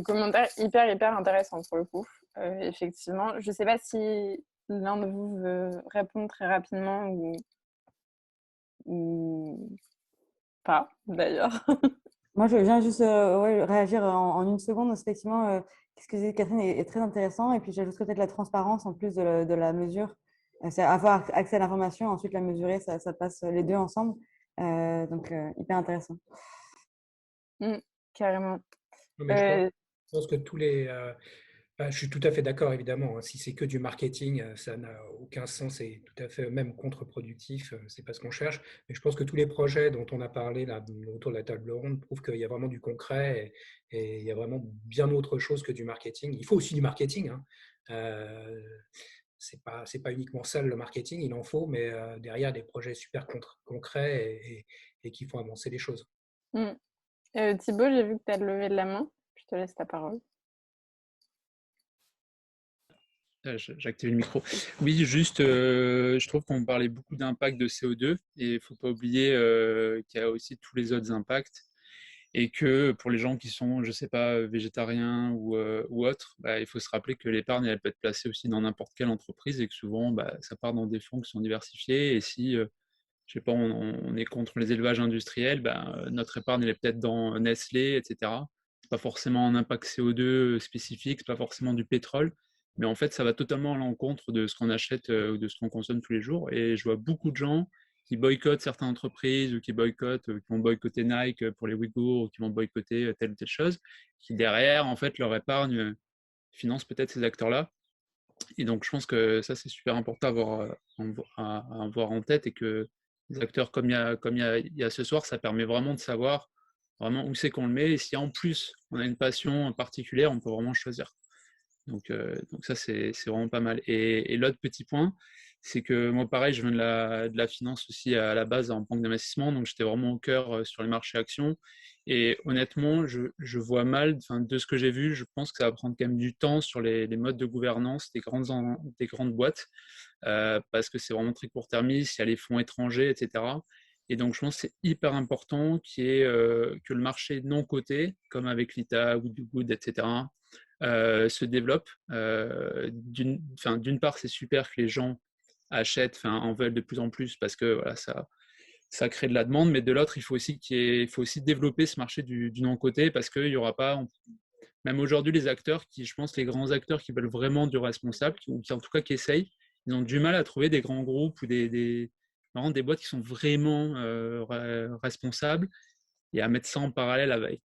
Commentaire hyper intéressant pour le coup. Effectivement, je ne sais pas si l'un de vous veut répondre très rapidement ou pas d'ailleurs. Moi, je viens juste réagir en une seconde. Effectivement, ce que dit Catherine est très intéressant. Et puis, j'ajouterais peut-être la transparence en plus de la mesure. C'est avoir accès à l'information, ensuite la mesurer, ça passe les deux ensemble. Hyper intéressant. Carrément. Non, mais je pense que je suis tout à fait d'accord, évidemment. Hein. Si c'est que du marketing, ça n'a aucun sens et tout à fait même contre-productif. C'est pas ce qu'on cherche. Mais je pense que tous les projets dont on a parlé là, autour de la table ronde prouvent qu'il y a vraiment du concret et il y a vraiment bien autre chose que du marketing. Il faut aussi du marketing. Hein. C'est pas uniquement ça le marketing, il en faut, mais derrière des projets super concrets et qui font avancer les choses. Thibaut, j'ai vu que tu as levé de la main. Je te laisse ta parole. J'active le micro. Oui, juste, je trouve qu'on parlait beaucoup d'impact de CO2 et il ne faut pas oublier qu'il y a aussi tous les autres impacts et que pour les gens qui sont, je ne sais pas, végétariens ou autres, bah, il faut se rappeler que l'épargne, elle peut être placée aussi dans n'importe quelle entreprise et que souvent, bah, ça part dans des fonds qui sont diversifiés et si, je sais pas, on est contre les élevages industriels, bah, notre épargne, elle est peut-être dans Nestlé, etc. C'est pas forcément un impact CO2 spécifique, c'est pas forcément du pétrole. Mais en fait, ça va totalement à l'encontre de ce qu'on achète ou de ce qu'on consomme tous les jours. Et je vois beaucoup de gens qui boycottent certaines entreprises ou qui vont boycotter Nike pour les Ouïghours ou qui vont boycotter telle ou telle chose, qui derrière, en fait, leur épargne finance peut-être ces acteurs-là. Et donc, je pense que ça, c'est super important à avoir en tête et que les acteurs, comme il y a ce soir, ça permet vraiment de savoir vraiment où c'est qu'on le met. Et si en plus, on a une passion particulière, on peut vraiment choisir. Donc ça, c'est vraiment pas mal. Et l'autre petit point, c'est que moi, pareil, je viens de la finance aussi à la base en banque d'investissement, donc j'étais vraiment au cœur sur les marchés actions. Et honnêtement, je vois mal, de ce que j'ai vu, je pense que ça va prendre quand même du temps sur les modes de gouvernance des grandes boîtes, parce que c'est vraiment très court-termiste, il y a les fonds étrangers, etc. Et donc, je pense que c'est hyper important que le marché non coté, comme avec l'ITA, Wood, etc., se développe. D'une part, c'est super que les gens achètent, en veulent de plus en plus parce que voilà, ça crée de la demande, mais de l'autre, il faut aussi développer ce marché du non-coté parce qu'il n'y aura pas, même aujourd'hui, les acteurs je pense, les grands acteurs qui veulent vraiment du responsable, ou qui en tout cas qui essayent, ils ont du mal à trouver des grands groupes ou vraiment des boîtes qui sont vraiment responsables et à mettre ça en parallèle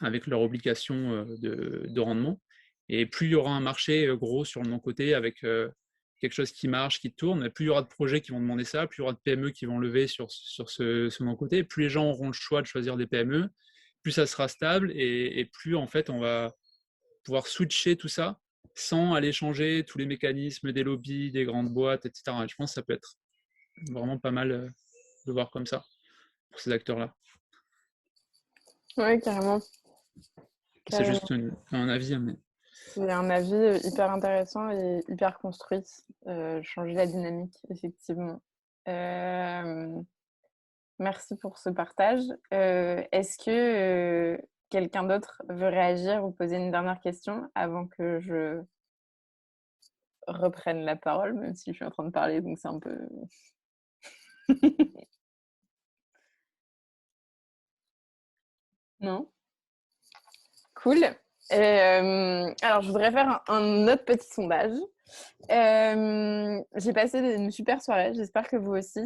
avec leur obligation de rendement. Et plus il y aura un marché gros sur le non-coté avec quelque chose qui marche, qui tourne, plus il y aura de projets qui vont demander ça, plus il y aura de PME qui vont lever sur ce non-coté, plus les gens auront le choix de choisir des PME, plus ça sera stable et plus en fait on va pouvoir switcher tout ça sans aller changer tous les mécanismes des lobbies, des grandes boîtes, etc. Et je pense que ça peut être vraiment pas mal de voir comme ça pour ces acteurs-là. Oui, carrément. C'est juste un avis. Mais... C'est un avis hyper intéressant et hyper construit. Changer la dynamique, effectivement. Merci pour ce partage. Est-ce que quelqu'un d'autre veut réagir ou poser une dernière question avant que je reprenne la parole, même si je suis en train de parler, donc c'est un peu... Non? Cool. Alors, je voudrais faire un autre petit sondage. J'ai passé une super soirée, j'espère que vous aussi.